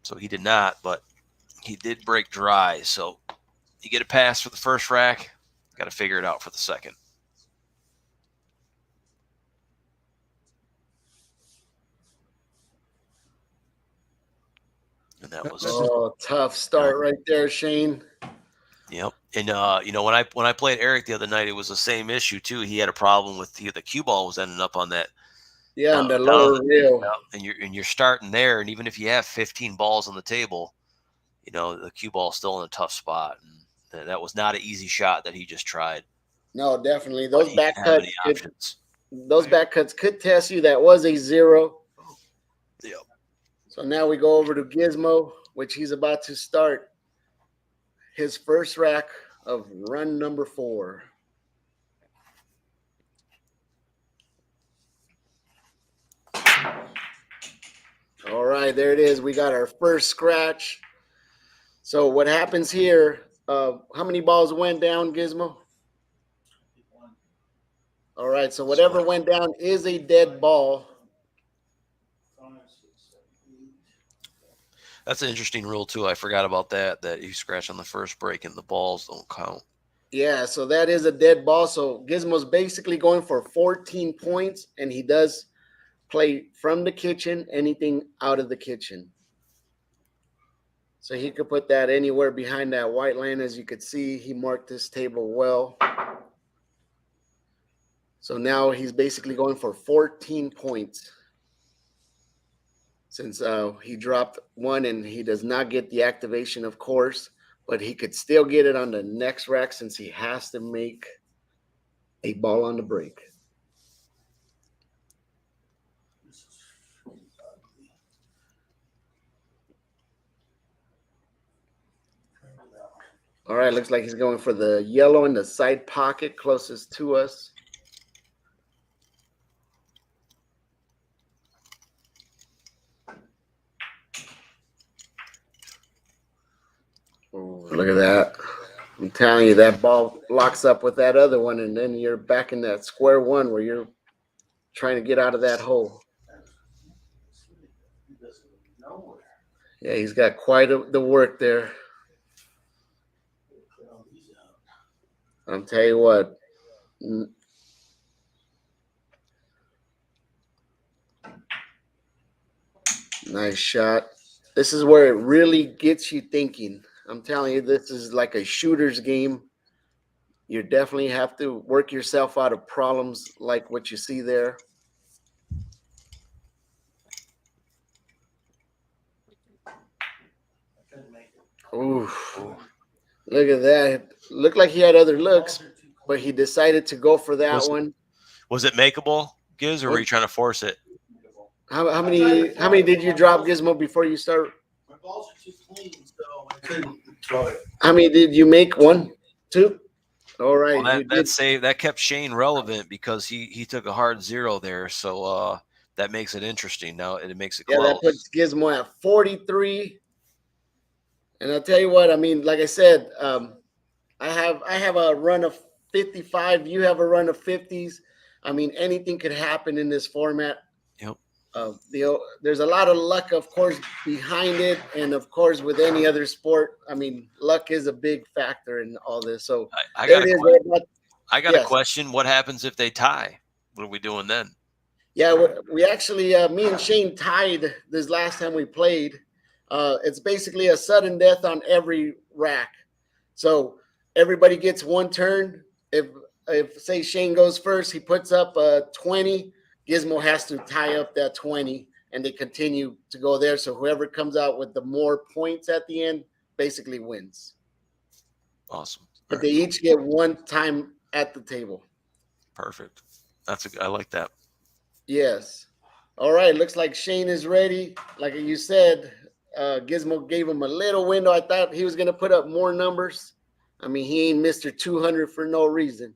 So he did not, but he did break dry. So you get a pass for the first rack. Got to figure it out for the second. And that was tough start right there, Shane. Yep. And when I played Eric the other night, it was the same issue too. He had a problem with the cue ball was ending up on that Yeah, on the down on lower the reel. and you're starting there, and even if you have 15 balls on the table, the cue ball is still in a tough spot, and that was not an easy shot that he just tried. No, definitely. But Those he back didn't have cuts any could, options. those back cuts could test you. That was a 0. Yep. So now we go over to Gizmo, which he's about to start his first rack of run number 4. All right, there it is. We got our first scratch. So what happens here? How many balls went down, Gizmo? All right, so whatever went down is a dead ball. That's an interesting rule too. I forgot about that. That you scratch on the first break and the balls don't count. Yeah, so that is a dead ball. So Gizmo's basically going for 14 points, and he does play from the kitchen, anything out of the kitchen. So he could put that anywhere behind that white line. As you could see, he marked this table well. So now he's basically going for 14 points. Since he dropped 1 and he does not get the activation, of course, but he could still get it on the next rack since he has to make a ball on the break. All right, looks like he's going for the yellow in the side pocket closest to us. Ooh, look at that. I'm telling you, that ball locks up with that other one, and then you're back in that square one where you're trying to get out of that hole. Yeah, he's got quite the work there. I'll tell you what. Nice shot. This is where it really gets you thinking. I'm telling you, this is like a shooter's game. You definitely have to work yourself out of problems like what you see there. Ooh, look at that. Looked like he had other looks, but he decided to go for that one. Was it makeable, Giz, or were you trying to force it? How many did you drop, Gizmo, before you start? My balls are too clean, so I couldn't throw it. How many did you make? 1, 2? All right. Well, that kept Shane relevant because he took a hard 0 there, so that makes it interesting. Now it makes it close. Yeah, that puts Gizmo at 43. And I'll tell you what, I mean, like I said, I have a run of 55. You have a run of 50s. I mean, anything could happen in this format. Yep. There's a lot of luck, of course, behind it, and of course, with any other sport, I mean, luck is a big factor in all this. So I got a question. What happens if they tie? What are we doing then? Yeah, we actually, me and Shane tied this last time we played. It's basically a sudden death on every rack. So everybody gets one turn. If say Shane goes first, he puts up 20. Gizmo has to tie up that 20, and they continue to go there. So whoever comes out with the more points at the end basically wins. Awesome. But they each get one time at the table. Perfect. I like that. Yes. All right. Looks like Shane is ready. Like you said, Gizmo gave him a little window. I thought he was going to put up more numbers. I mean, he ain't Mr.200 for no reason.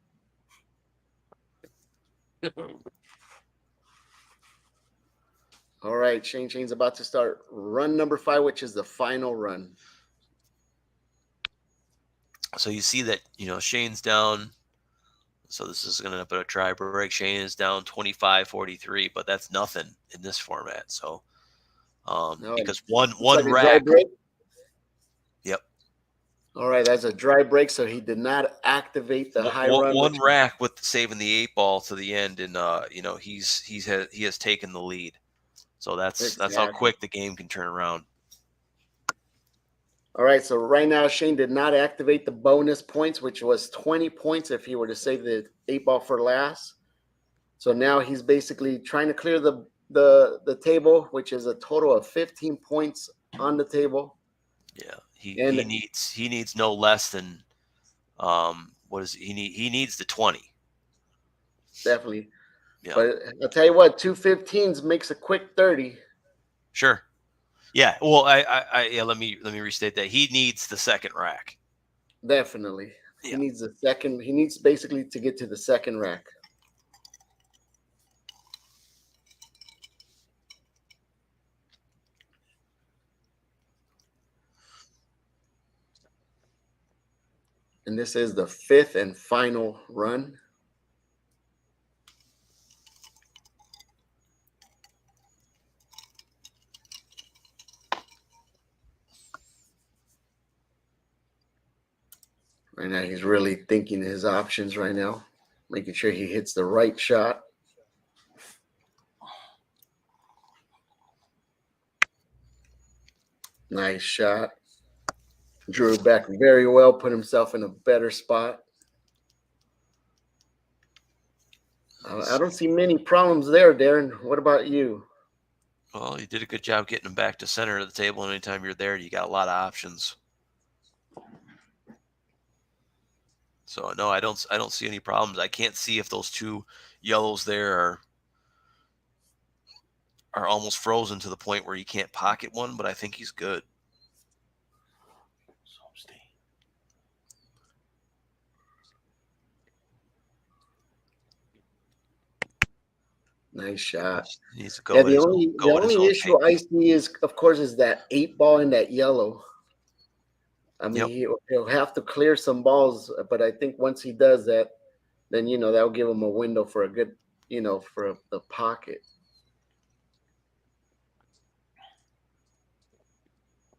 All right. Shane's about to start run number 5, which is the final run. So you see that, Shane's down. So this is going to put a try break. Shane is down 25-43, but that's nothing in this format. So because one rack. Yep. All right, that's a dry break, so he did not activate the high run. One rack with saving the 8 ball to the end, and he has taken the lead. So that's how quick the game can turn around. All right, so right now Shane did not activate the bonus points, which was 20 points if he were to save the 8 ball for last. So now he's basically trying to clear the table, which is a total of 15 points on the table. Yeah, he needs no less than he needs the 20. Definitely. Yeah. But I'll tell you what, 2 15s makes a quick 30. Sure. Yeah. Well, let me restate that. He needs the second rack. Definitely. Yeah. He needs the second. He needs basically to get to the second rack. And this is the 5th and final run. Right now, he's really thinking his options right now, making sure he hits the right shot. Nice shot. Drew it back very well, put himself in a better spot. I don't see many problems there, Darren. What about you? Well, you did a good job getting him back to center of the table. Anytime you're there, you got a lot of options. So no, I don't see any problems. I can't see if those 2 yellows there are almost frozen to the point where you can't pocket one, but I think he's good. Nice shot. He needs to go. Yeah, the only issue I see is, of course, is that 8 ball in that yellow. I mean, Yep. he'll have to clear some balls, but I think once he does that, then that'll give him a window for a good, for the pocket.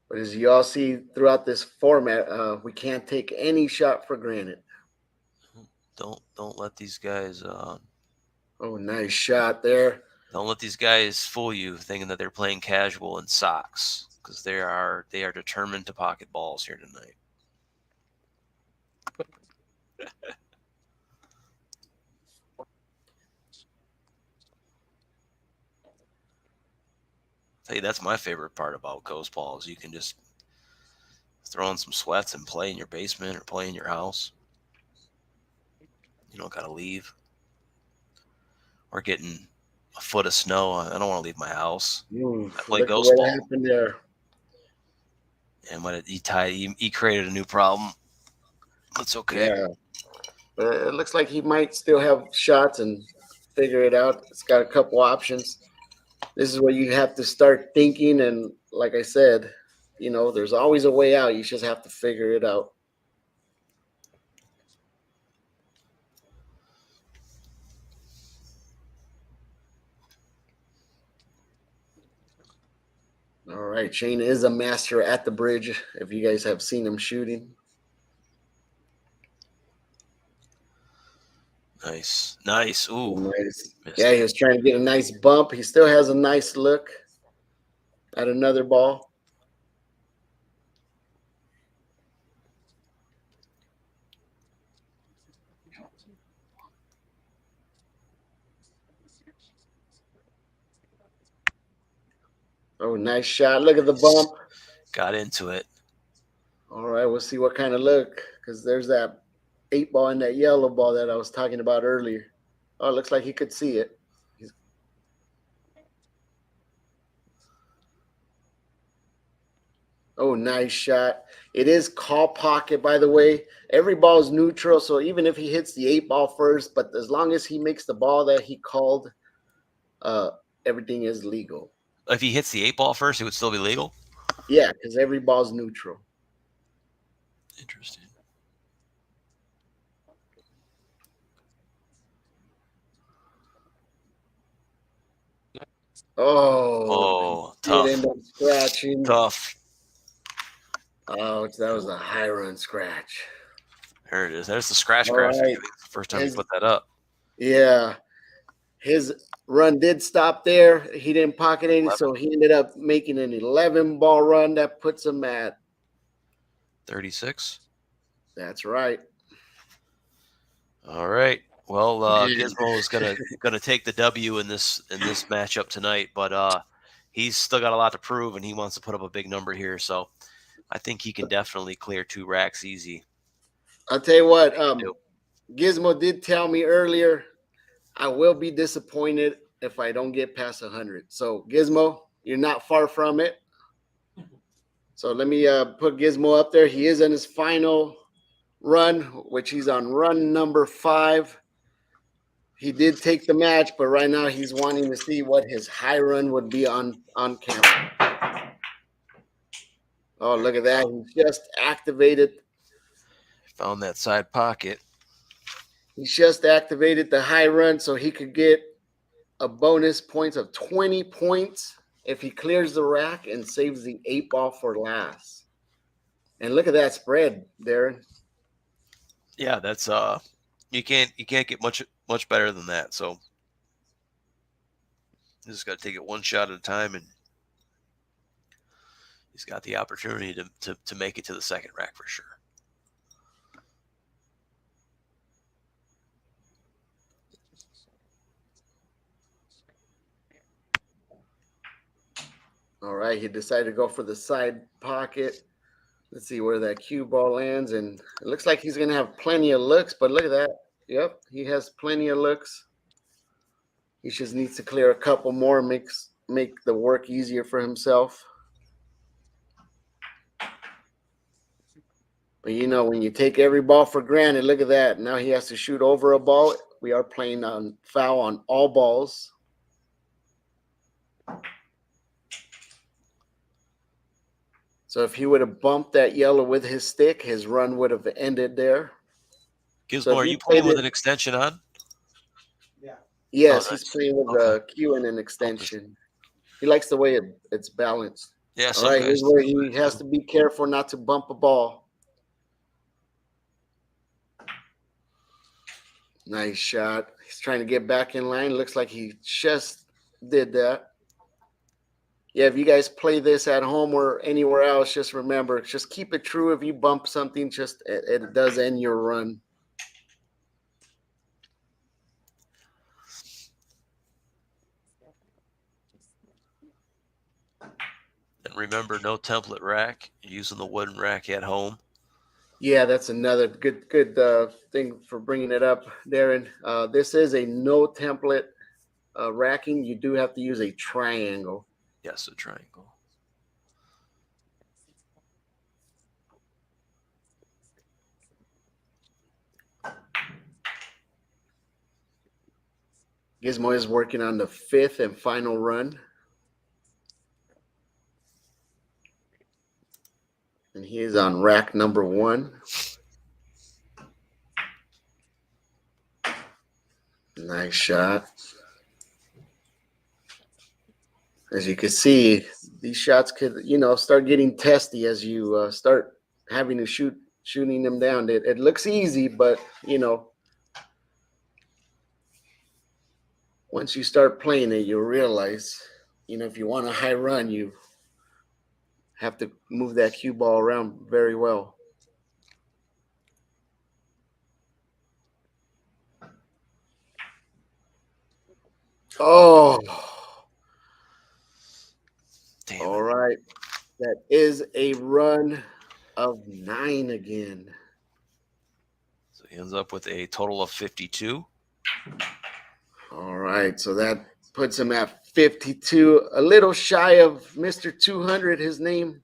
But as you all see throughout this format, we can't take any shot for granted. Don't let these guys Oh, nice shot there. don't let these guys fool you thinking that they're playing casual in socks, because they are determined to pocket balls here tonight. Tell you, that's my favorite part about ghost balls. You can just throw in some sweats and play in your basement or play in your house. You don't gotta leave. Or getting a foot of snow. I don't want to leave my house. I play Look at ghost what ball. happened there. And when he created a new problem. It's okay. Yeah. It looks like he might still have shots and figure it out. It's got a couple options. This is where you have to start thinking. And like I said, there's always a way out. You just have to figure it out. All right. Shane is a master at the bridge, if you guys have seen him shooting. Nice. Ooh. Nice. Missed Yeah, he it. was trying to get a nice bump. He still has a nice look at another ball. Oh, nice shot. Look at the bump. Got into it. All right, we'll see what kind of look, because there's that 8 ball and that yellow ball that I was talking about earlier. Oh, it looks like he could see it. Oh, nice shot. It is call pocket, by the way. Every ball is neutral, so even if he hits the 8 ball first, but as long as he makes the ball that he called, uh, everything is legal. If he hits the 8 ball first, it would still be legal? Yeah, because every ball's neutral. Interesting. Oh, tough. did end up scratching. Tough. Oh, that was a high run scratch. There it is. There's the scratch All crash. right. The first time you put that up. Yeah. His run did stop there. He didn't pocket any, 11. so he ended up making an 11-ball run that puts him at 36. That's right. All right. Well, Gizmo is gonna take the W in this matchup tonight, but he's still got a lot to prove, and he wants to put up a big number here. So I think he can definitely clear 2 racks easy. I'll tell you what, Gizmo did tell me earlier, I will be disappointed if I don't get past 100. So, Gizmo, you're not far from it. So let me put Gizmo up there. He is in his final run, which he's on run number 5. He did take the match, but right now he's wanting to see what his high run would be on camera. Oh, look at that. He just activated. Found that side pocket. He just activated the high run so he could get a bonus points of 20 points if he clears the rack and saves the 8 ball for last. And look at that spread, Darren. Yeah, that's you can't get much better than that. So you just got to take it one shot at a time, and he's got the opportunity to make it to the second rack for sure. All right, he decided to go for the side pocket. Let's see where that cue ball lands, and it looks like he's going to have plenty of looks, but look at that. Yep, he has plenty of looks. He just needs to clear a couple more, make the work easier for himself. But when you take every ball for granted, look at that. Now he has to shoot over a ball. We are playing on foul on all balls. So if he would have bumped that yellow with his stick, his run would have ended there. Gizmo, So if are you you playing played with it, an extension on? Yeah. yes, Oh, he's nice. playing with Okay. the Q and an extension. He likes the way it's balanced. Yeah, All some right, here's guys. where he has to be careful not to bump a ball. Nice shot. He's trying to get back in line. Looks like he just did that. Yeah, if you guys play this at home or anywhere else, just remember, just keep it true. If you bump something, just it does end your run. And remember, no template rack. You're using the wooden rack at home. Yeah, that's another good thing for bringing it up, Darren. This is a no template racking. You do have to use a triangle. Yes, a triangle. Gizmo is working on the 5th and final run. And he is on rack number 1. Nice shot. As you can see, these shots could, start getting testy as you start having to shooting them down. It looks easy, but, once you start playing it, you'll realize, if you want a high run, you have to move that cue ball around very well. Oh, Damn all it. right. That is a run of 9 again. So he ends up with a total of 52. All right. So that puts him at 52, a little shy of Mr.200, his name.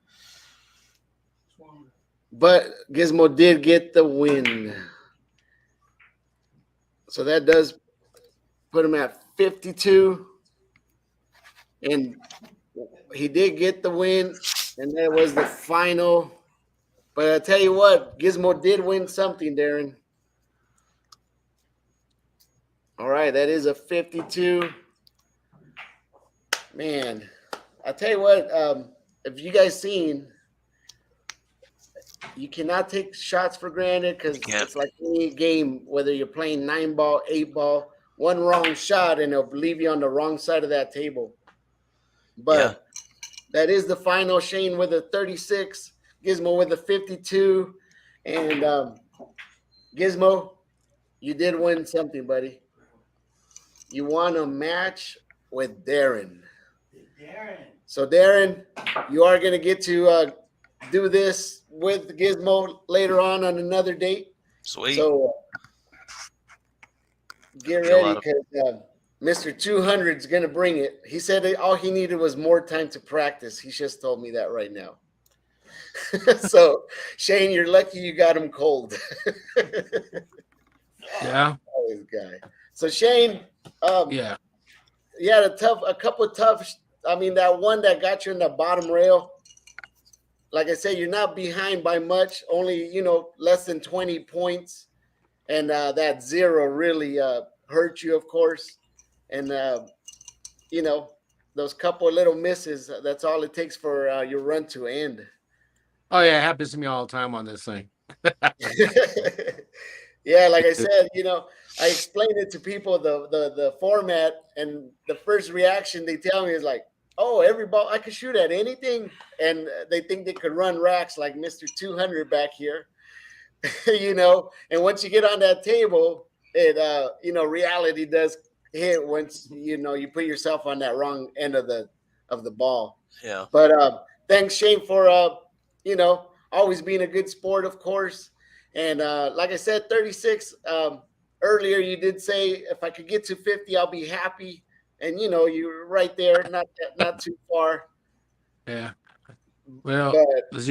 But Gizmo did get the win. So that does put him at 52. And he did get the win. And that was the final. But I tell you what, Gizmo did win something, Darren. All right, that is a 52. Man, I tell you what, if you guys seen, you cannot take shots for granted because it's like any game, whether you're playing 9-ball, 8-ball, one wrong shot and it'll leave you on the wrong side of that table. But that is the final. Shane with a 36, Gizmo with a 52. And Gizmo, you did win something, buddy. You won a match with Darren. So, Darren, you are going to get to do this with Gizmo later on another date. Sweet. So, get ready because Mr.200 is going to bring it. He said all he needed was more time to practice. He just told me that right now. So, Shane, you're lucky you got him cold. Yeah. This guy. So, Shane, Yeah. you had a couple of tough. I mean, that one that got you in the bottom rail. Like I said, you're not behind by much. Only less than 20 points, and that 0 really hurt you, of course. And those couple of little misses. That's all it takes for your run to end. Oh yeah, it happens to me all the time on this thing. Yeah, like I said, I explained it to people the format, and the first reaction they tell me is like, "Oh, every ball I could shoot at anything," and they think they could run racks like Mr.200 back here, And once you get on that table, it reality does hit once you put yourself on that wrong end of the ball. Yeah. But thanks, Shane, for always being a good sport, of course. And like I said, 36 earlier, you did say if I could get to 50, I'll be happy. And you're right there, not too far. Yeah. Well, But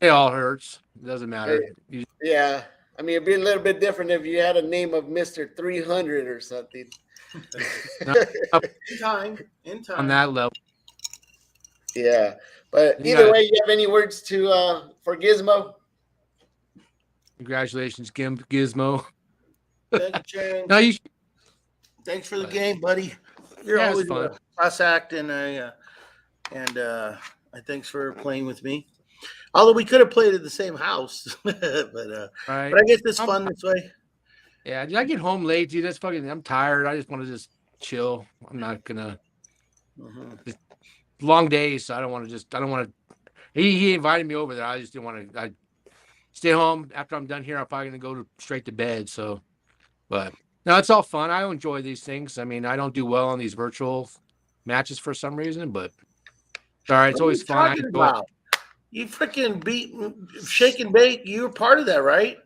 it all hurts. It doesn't matter. yeah, I mean, it'd be a little bit different if you had a name of Mr.300 or something. Up In time. on that level. Yeah, but You either got way, you have any words to for Gizmo? congratulations, Gizmo. Thank you, Chang. No, you. Thanks for the But, game, buddy. You're yeah, it's always fun. a class act, and I thanks for playing with me. Although we could have played at the same house, Right. but I guess it's I'm, fun this way. yeah, I get home late, dude. That's fucking. I'm tired. I just want to just chill. I'm not gonna Mhm. long days. So I don't want to just. I don't want to. He invited me over there. I just didn't want to. I stay home after I'm done here. I'm probably gonna go straight to bed. So, but no, it's all fun. I enjoy these things. I mean, I don't do well on these virtual matches for some reason, but all right. It's What are always you fun. I talking enjoy it. about? You freaking beat Shake and Bake. You were part of that, right?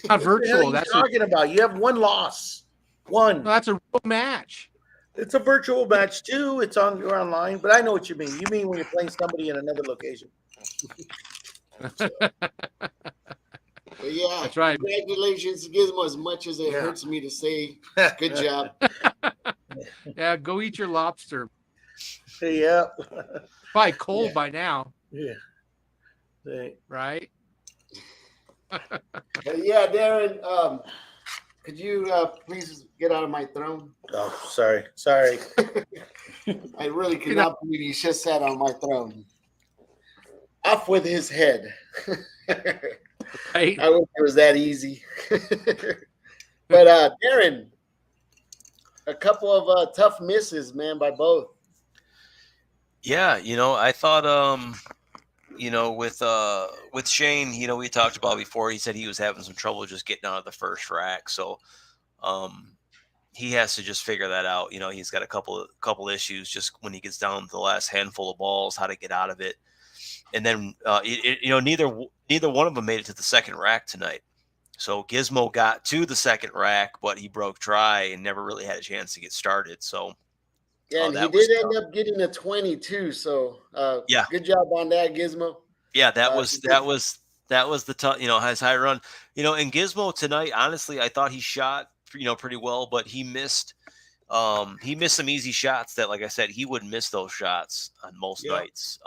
Not What the hell are virtual. you That's a talking about? You have one loss. no, One. that's a real match. It's a virtual match too. You're online, but I know what you mean. You mean when you're playing somebody in another location. But yeah, That's right. congratulations, Gizmo. As much as it Yeah. hurts me to say, good job. Yeah, go eat your lobster. Yeah. Probably cold Yeah. by now, Yeah. Hey. right? But yeah, Darren, could you please get out of my throne? Oh, sorry. Sorry. I really You know, cannot believe he just sat on my throne. Off with his head. right? I wish it was that easy. But Darren, a couple of tough misses, man, by both. Yeah, I thought with Shane, we talked about before, he said he was having some trouble just getting out of the first rack. So um he has to just figure that out. He's got a couple issues just when he gets down to the last handful of balls, how to get out of it. And then neither one of them made it to the second rack tonight. So Gizmo got to the second rack, but he broke try and never really had a chance to get started. So Yeah, and he that was did end tough. up getting a 22. So Yeah, good job on that, Gizmo. yeah, that He was did- the tough, his high run. And Gizmo tonight, honestly, I thought he shot, pretty well, but he missed some easy shots that, like I said, he would miss those shots on most Yep. nights.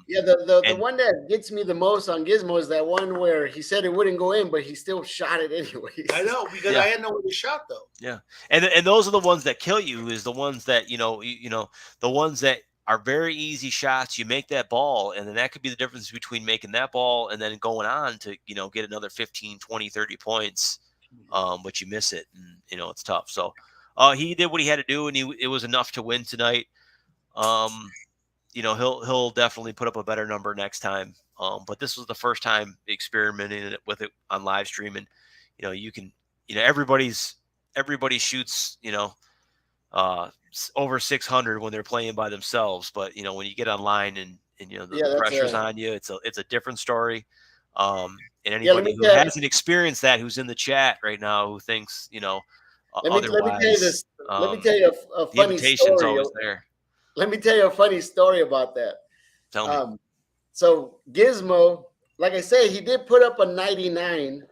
Yeah, the And one that gets me the most on Gizmo is that one where he said it wouldn't go in, but he still shot it anyways. I know because Yeah. I had nowhere to shot though. yeah, and those are the ones that kill you. Is the ones that the ones that are very easy shots. You make that ball, and then that could be the difference between making that ball and then going on to get another 15, 20, 30 points. But you miss it, and it's tough. So he did what he had to do, and it was enough to win tonight. Um, he'll definitely put up a better number next time. But this was the first time experimenting with it on live stream, and you can, everybody shoots, over 600 when they're playing by themselves. But when you get online and the, Yeah, the that's pressure's a on you, it's a different story. And yeah. Let anybody me who tell, hasn't experienced that, who's in the chat right now, who thinks let me tell you otherwise, this. Let me tell you a the funny invitation's story. always there. Let me tell you a funny story about that. Tell me. So Gizmo, like I say, he did put up a 99,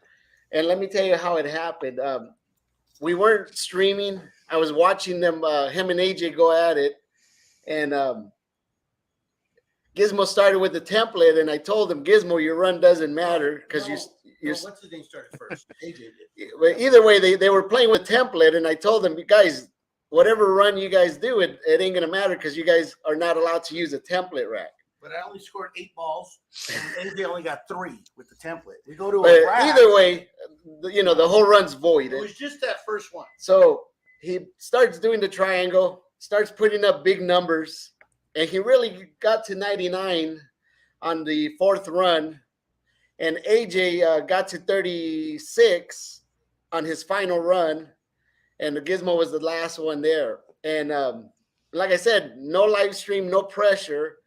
and let me tell you how it happened. We weren't streaming. I was watching them, him and AJ go at it, and Gizmo started with the template, and I told him, Gizmo, your run doesn't matter because you're. What's his name started first? AJ did. But either way, they were playing with template, and I told them, you guys, whatever run you guys do, it ain't gonna matter because you guys are not allowed to use a template rack. But I only scored 8 balls, and AJ only got 3 with the template. We go to But a rack. either way, the whole run's void. It was just that first one. So he starts doing the triangle, starts putting up big numbers, and he really got to 99 on the fourth run. And AJ got to 36 on his final run, and the Gizmo was the last one there. And like I said, no live stream, no pressure.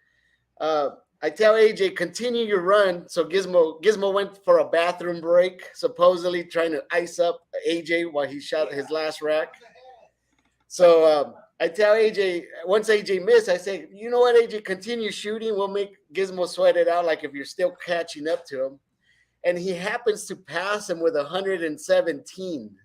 I tell AJ, continue your run. So Gizmo went for a bathroom break, supposedly trying to ice up AJ while he shot his last rack. So I tell AJ, once AJ missed, I say, you know what, AJ, continue shooting. We'll make Gizmo sweat it out like if you're still catching up to him. And he happens to pass him with 117.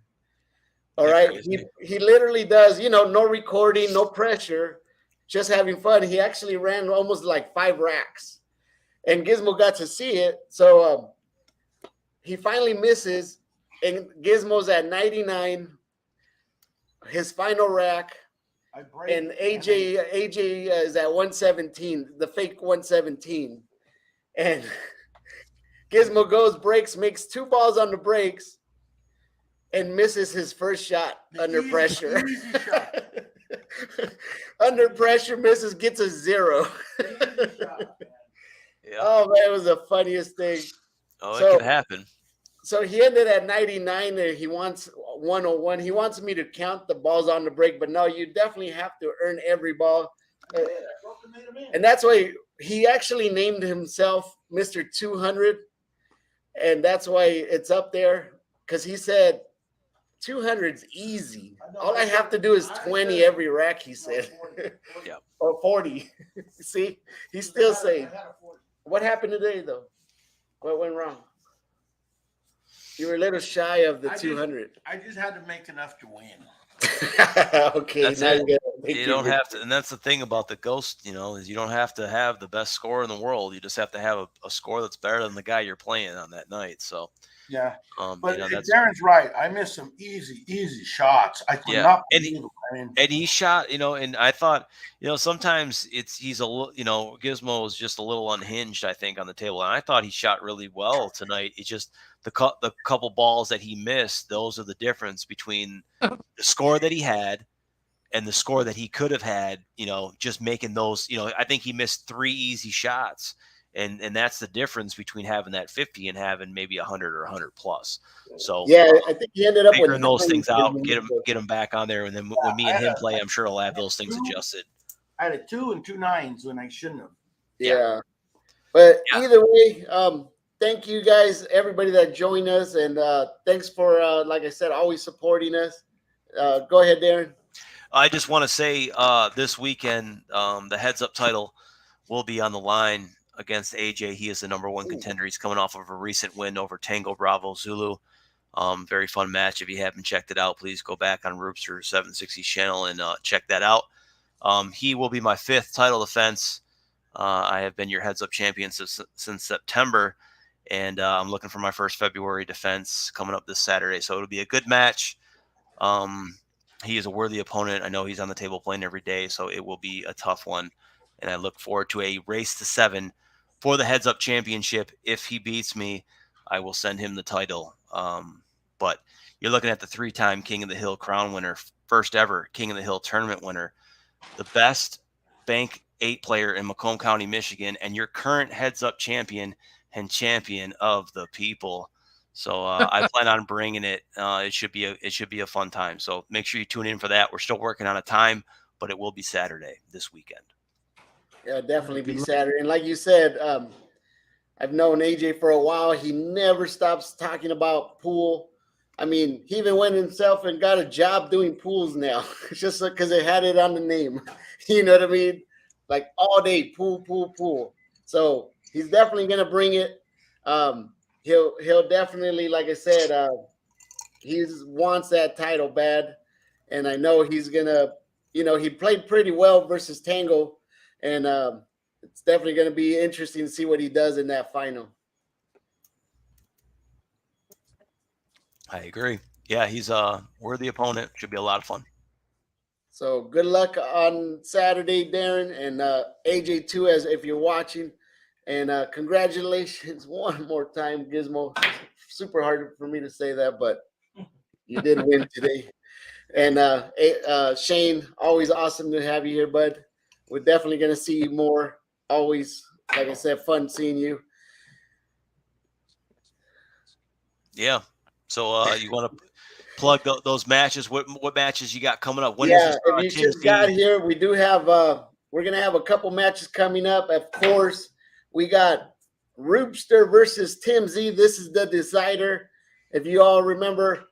All right. He literally does, no recording, no pressure. just having fun. He actually ran almost like 5 racks, and Gizmo got to see it. So he finally misses, and Gizmo's at 99, his final rack. And AJ is at 117, the fake 117. And Gizmo goes, breaks, makes 2 balls on the breaks, and misses his first shot under pressure. Easy shot. Under pressure, misses, gets a 0. Yeah. Oh, man, it was the funniest thing. Oh, So- it could happen. So he ended at 99, and he wants 101. He wants me to count the balls on the break, but no, you definitely have to earn every ball. And that's why he actually named himself Mr.200, and that's why it's up there, because he said 200's easy. All I have to do is 20 every rack, he said. Yeah. Or 40. See, he's still saying. What happened today, though? What went wrong? You were a little shy of the 200. I just had to make enough to win. Okay, That's now it. you You don't have to, and that's the thing about the ghost, is you don't have to have the best score in the world. You just have to have a score that's better than the guy you're playing on that night. So, Yeah, but that's Darren's right. I missed some easy shots. I could Yeah, not and believe it. I mean, and he shot, and I thought, sometimes he's a little, Gizmo is just a little unhinged, I think, on the table. And I thought he shot really well tonight. It's just the couple balls that he missed. Those are the difference between the score that he had and the score that he could have had. Just making those. I think he missed 3 easy shots, and that's the difference between having that 50 and having maybe 100 or 100 plus. So yeah, I think he ended up with figuring those 9 things out, in get him back on there, and then when me and him play, I'm sure he'll have those things adjusted. I had a 2 and 2 9s when I shouldn't have. Yeah. But Yeah. either way, thank you guys, everybody that joined us, and thanks for, like I said, always supporting us. Go ahead, Darren. I just want to say this weekend, the heads up title will be on the line against AJ. He is the number 1 contender. He's coming off of a recent win over Tango Bravo Zulu. Very fun match. If you haven't checked it out, please go back on Roopster 760's channel and check that out. He will be my 5th title defense. I have been your heads up champion since September, and I'm looking for my first February defense coming up this Saturday. So it'll be a good match. He is a worthy opponent. I know he's on the table playing every day, so it will be a tough one. And I look forward to a race to 7 for the heads up championship. If he beats me, I will send him the title. But you're looking at the 3-time King of the Hill crown winner, first ever King of the Hill tournament winner, the best Bank 8 player in Macomb County, Michigan, and your current heads up champion and champion of the people. So I plan on bringing it. It should be a fun time. So make sure you tune in for that. We're still working on a time, but it will be Saturday this weekend. Yeah, definitely be Saturday. And like you said, I've known AJ for a while. He never stops talking about pool. I mean, he even went himself and got a job doing pools now, just because they had it on the name. You know what I mean? Like all day, pool. So he's definitely gonna bring it. He'll definitely, like I said, he wants that title bad, and I know he's gonna. He played pretty well versus Tango, and it's definitely gonna be interesting to see what he does in that final. I agree. Yeah, he's a worthy opponent. Should be a lot of fun. So good luck on Saturday, Darren, and AJ too, as if you're watching. And congratulations one more time, Gizmo. Super hard for me to say that, but you did win today. And Shane, always awesome to have you here, bud. We're definitely going to see you more. Always, like I said, fun seeing you. Yeah. So you want to plug those matches? What matches you got coming up? When yeah, is if you just got here, we do have we're gonna have a couple matches coming up. Of course, we got Roopster versus Tim Z. This is the decider. If you all remember,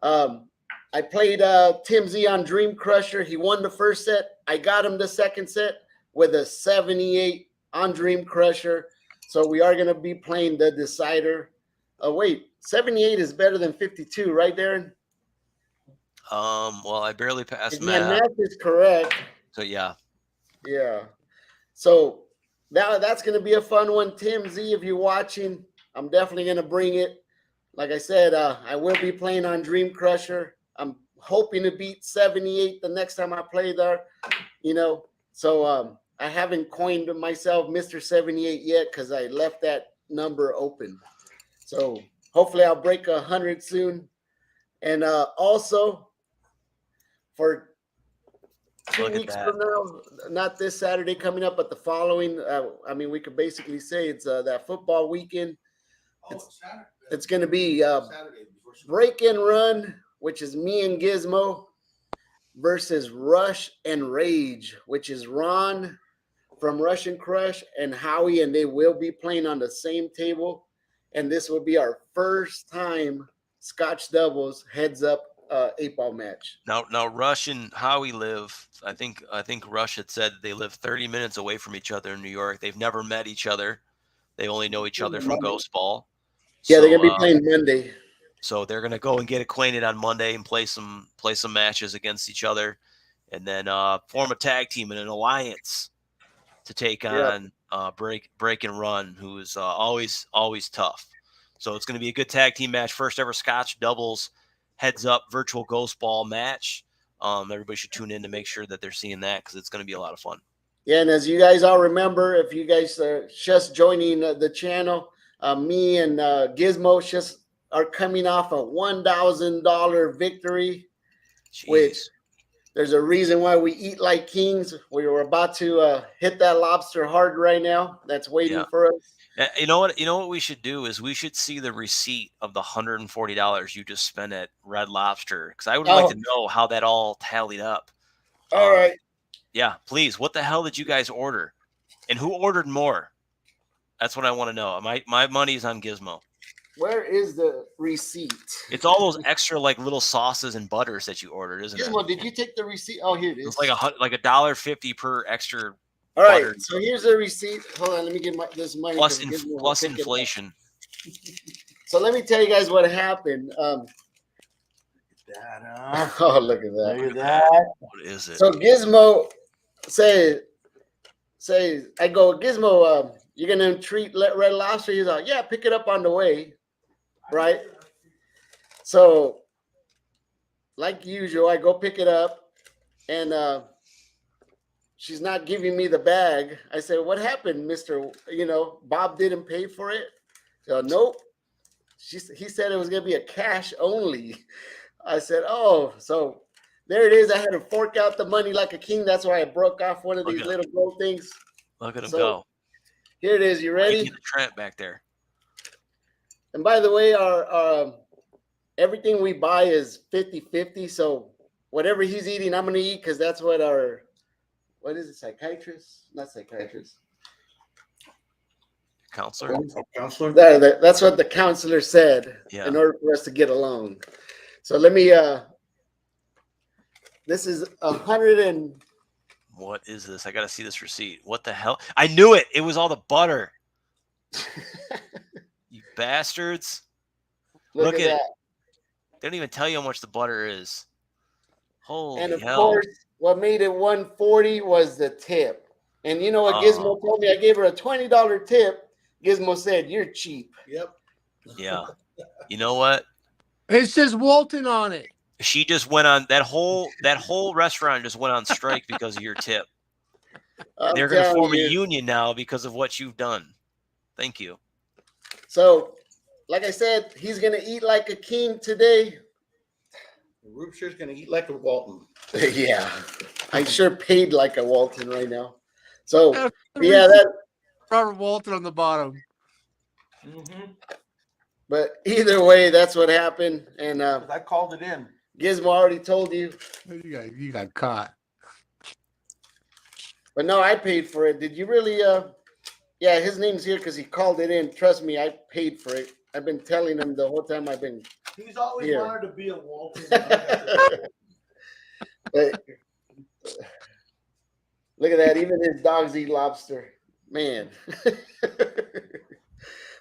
I played Tim Z on Dream Crusher. He won the first set. I got him the second set with a 78 on Dream Crusher. So we are gonna be playing the decider. Wait, 78 is better than 52, right, Darren? Well, I barely passed If my math. math is correct. So yeah. Yeah. So that's going to be a fun one. Tim Z, if you're watching, I'm definitely going to bring it. Like I said, I will be playing on Dream Crusher. I'm hoping to beat 78 the next time I play there. So I haven't coined myself Mr. 78 yet because I left that number open. So hopefully I'll break 100 soon. And also for two Look at weeks that. from now, not this Saturday coming up, but the following. We could basically say it's that football weekend. It's going to be Break and Run, which is me and Gizmo, versus Rush and Rage, which is Ron from Rush and Crush and Howie, and they will be playing on the same table. And this will be our first time Scotch doubles heads up 8-ball match. Now Rush and Howie live. I think Rush had said they live 30 minutes away from each other in New York. They've never met each other. They only know each other from Ghost Ball. Yeah, they're gonna be playing Monday. So they're gonna go and get acquainted on Monday and play some matches against each other, and then form a tag team and an alliance to take on Break and Run, who is always tough. So it's going to be a good tag team match. First ever Scotch doubles heads up virtual Ghost Ball match. Everybody should tune in to make sure that they're seeing that because it's going to be a lot of fun. Yeah, and as you guys all remember, if you guys are just joining the channel, me and Gizmo just are coming off a $1,000 victory. Jeez. Which there's a reason why we eat like kings. We were about to hit that lobster hard right now. That's waiting for us. You know what we should do is we should see the receipt of the $140 you just spent at Red Lobster because I would like to know how that all tallied up. All right. Yeah, please. What the hell did you guys order? And who ordered more? That's what I want to know. My money's on Gizmo. Where is the receipt? It's all those extra like little sauces and butters that you ordered, isn't Gizmo, it? did you take the receipt? Oh, here it is. It's like $1.50 per extra. All right, so here's the receipt. Hold on, let me get this money. Plus inflation. So let me tell you guys what happened. Oh, look at that. Look at that. What is it? So Gizmo say, I go, Gizmo, you're going to treat Red Lobster? He's like, yeah, pick it up on the way. Right? So, like usual, I go pick it up, and she's not giving me the bag. I said, what happened, Mr. Bob didn't pay for it? So, nope. He said it was going to be a cash only. I said, oh, so there it is. I had to fork out the money like a king. That's why I broke off one of these little gold things. Look at him go. Here it is. You ready? The tramp back there. And by the way, our everything we buy is 50-50. So whatever he's eating, I'm going to eat because that's what what is it, psychiatrist? Not psychiatrist. Counselor? Counselor? That's what the counselor said in order for us to get along. So let me, this is 100 and. What is this? I got to see this receipt. What the hell? I knew it. It was all the butter. You bastards. Look at it. They don't even tell you how much the butter is. Holy hell. And of course, what made it 140 was the tip. And you know what Gizmo told me? I gave her a $20 tip. Gizmo said, you're cheap. Yep. Yeah. You know what? It says Walton on it. She just went on that whole restaurant just went on strike because of your tip. They're going to form a union now because of what you've done. Thank you. So, like I said, he's going to eat like a king today. Rupture's going to eat like a Walton. Yeah. I sure paid like a Walton right now. So, yeah, that Robert Walton on the bottom. Mm-hmm. But either way, that's what happened. And I called it in. Gizmo already told you. You got caught. But no, I paid for it. Did you really? Yeah, his name's here because he called it in. Trust me, I paid for it. I've been telling him the whole time I've been. He's always here. wanted to be a Walton. But, look at that. Even his dogs eat lobster. Man.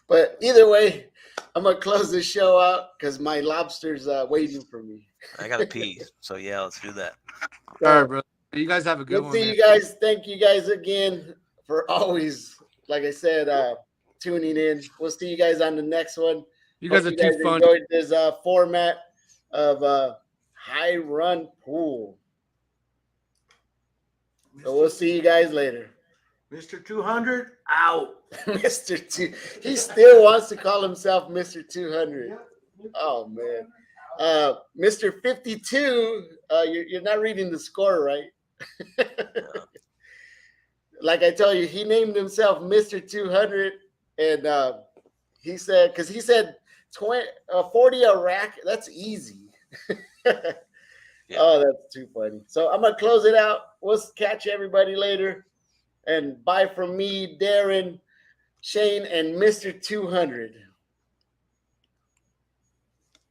But either way, I'm going to close this show out because my lobster's waiting for me. I got to pee. So, yeah, let's do that. All right, bro. You guys have a good Good one, see man. you guys. Thank you guys again for always, like I said, tuning in. We'll see you guys on the next one. You Hope guys are you too guys fun. enjoyed this format of high run pool. So we'll see you guys later. Mr.200 out. Mr. Two. He still wants to call himself Mr. 200. Oh man. Mr. 52, you're not reading the score right. Like I told you, he named himself Mr. 200, and he said, because he said 40 a rack, that's easy. Oh, that's too funny. So I'm gonna close it out. We'll catch everybody later, and bye from me, Darren, Shane, and Mr. 200.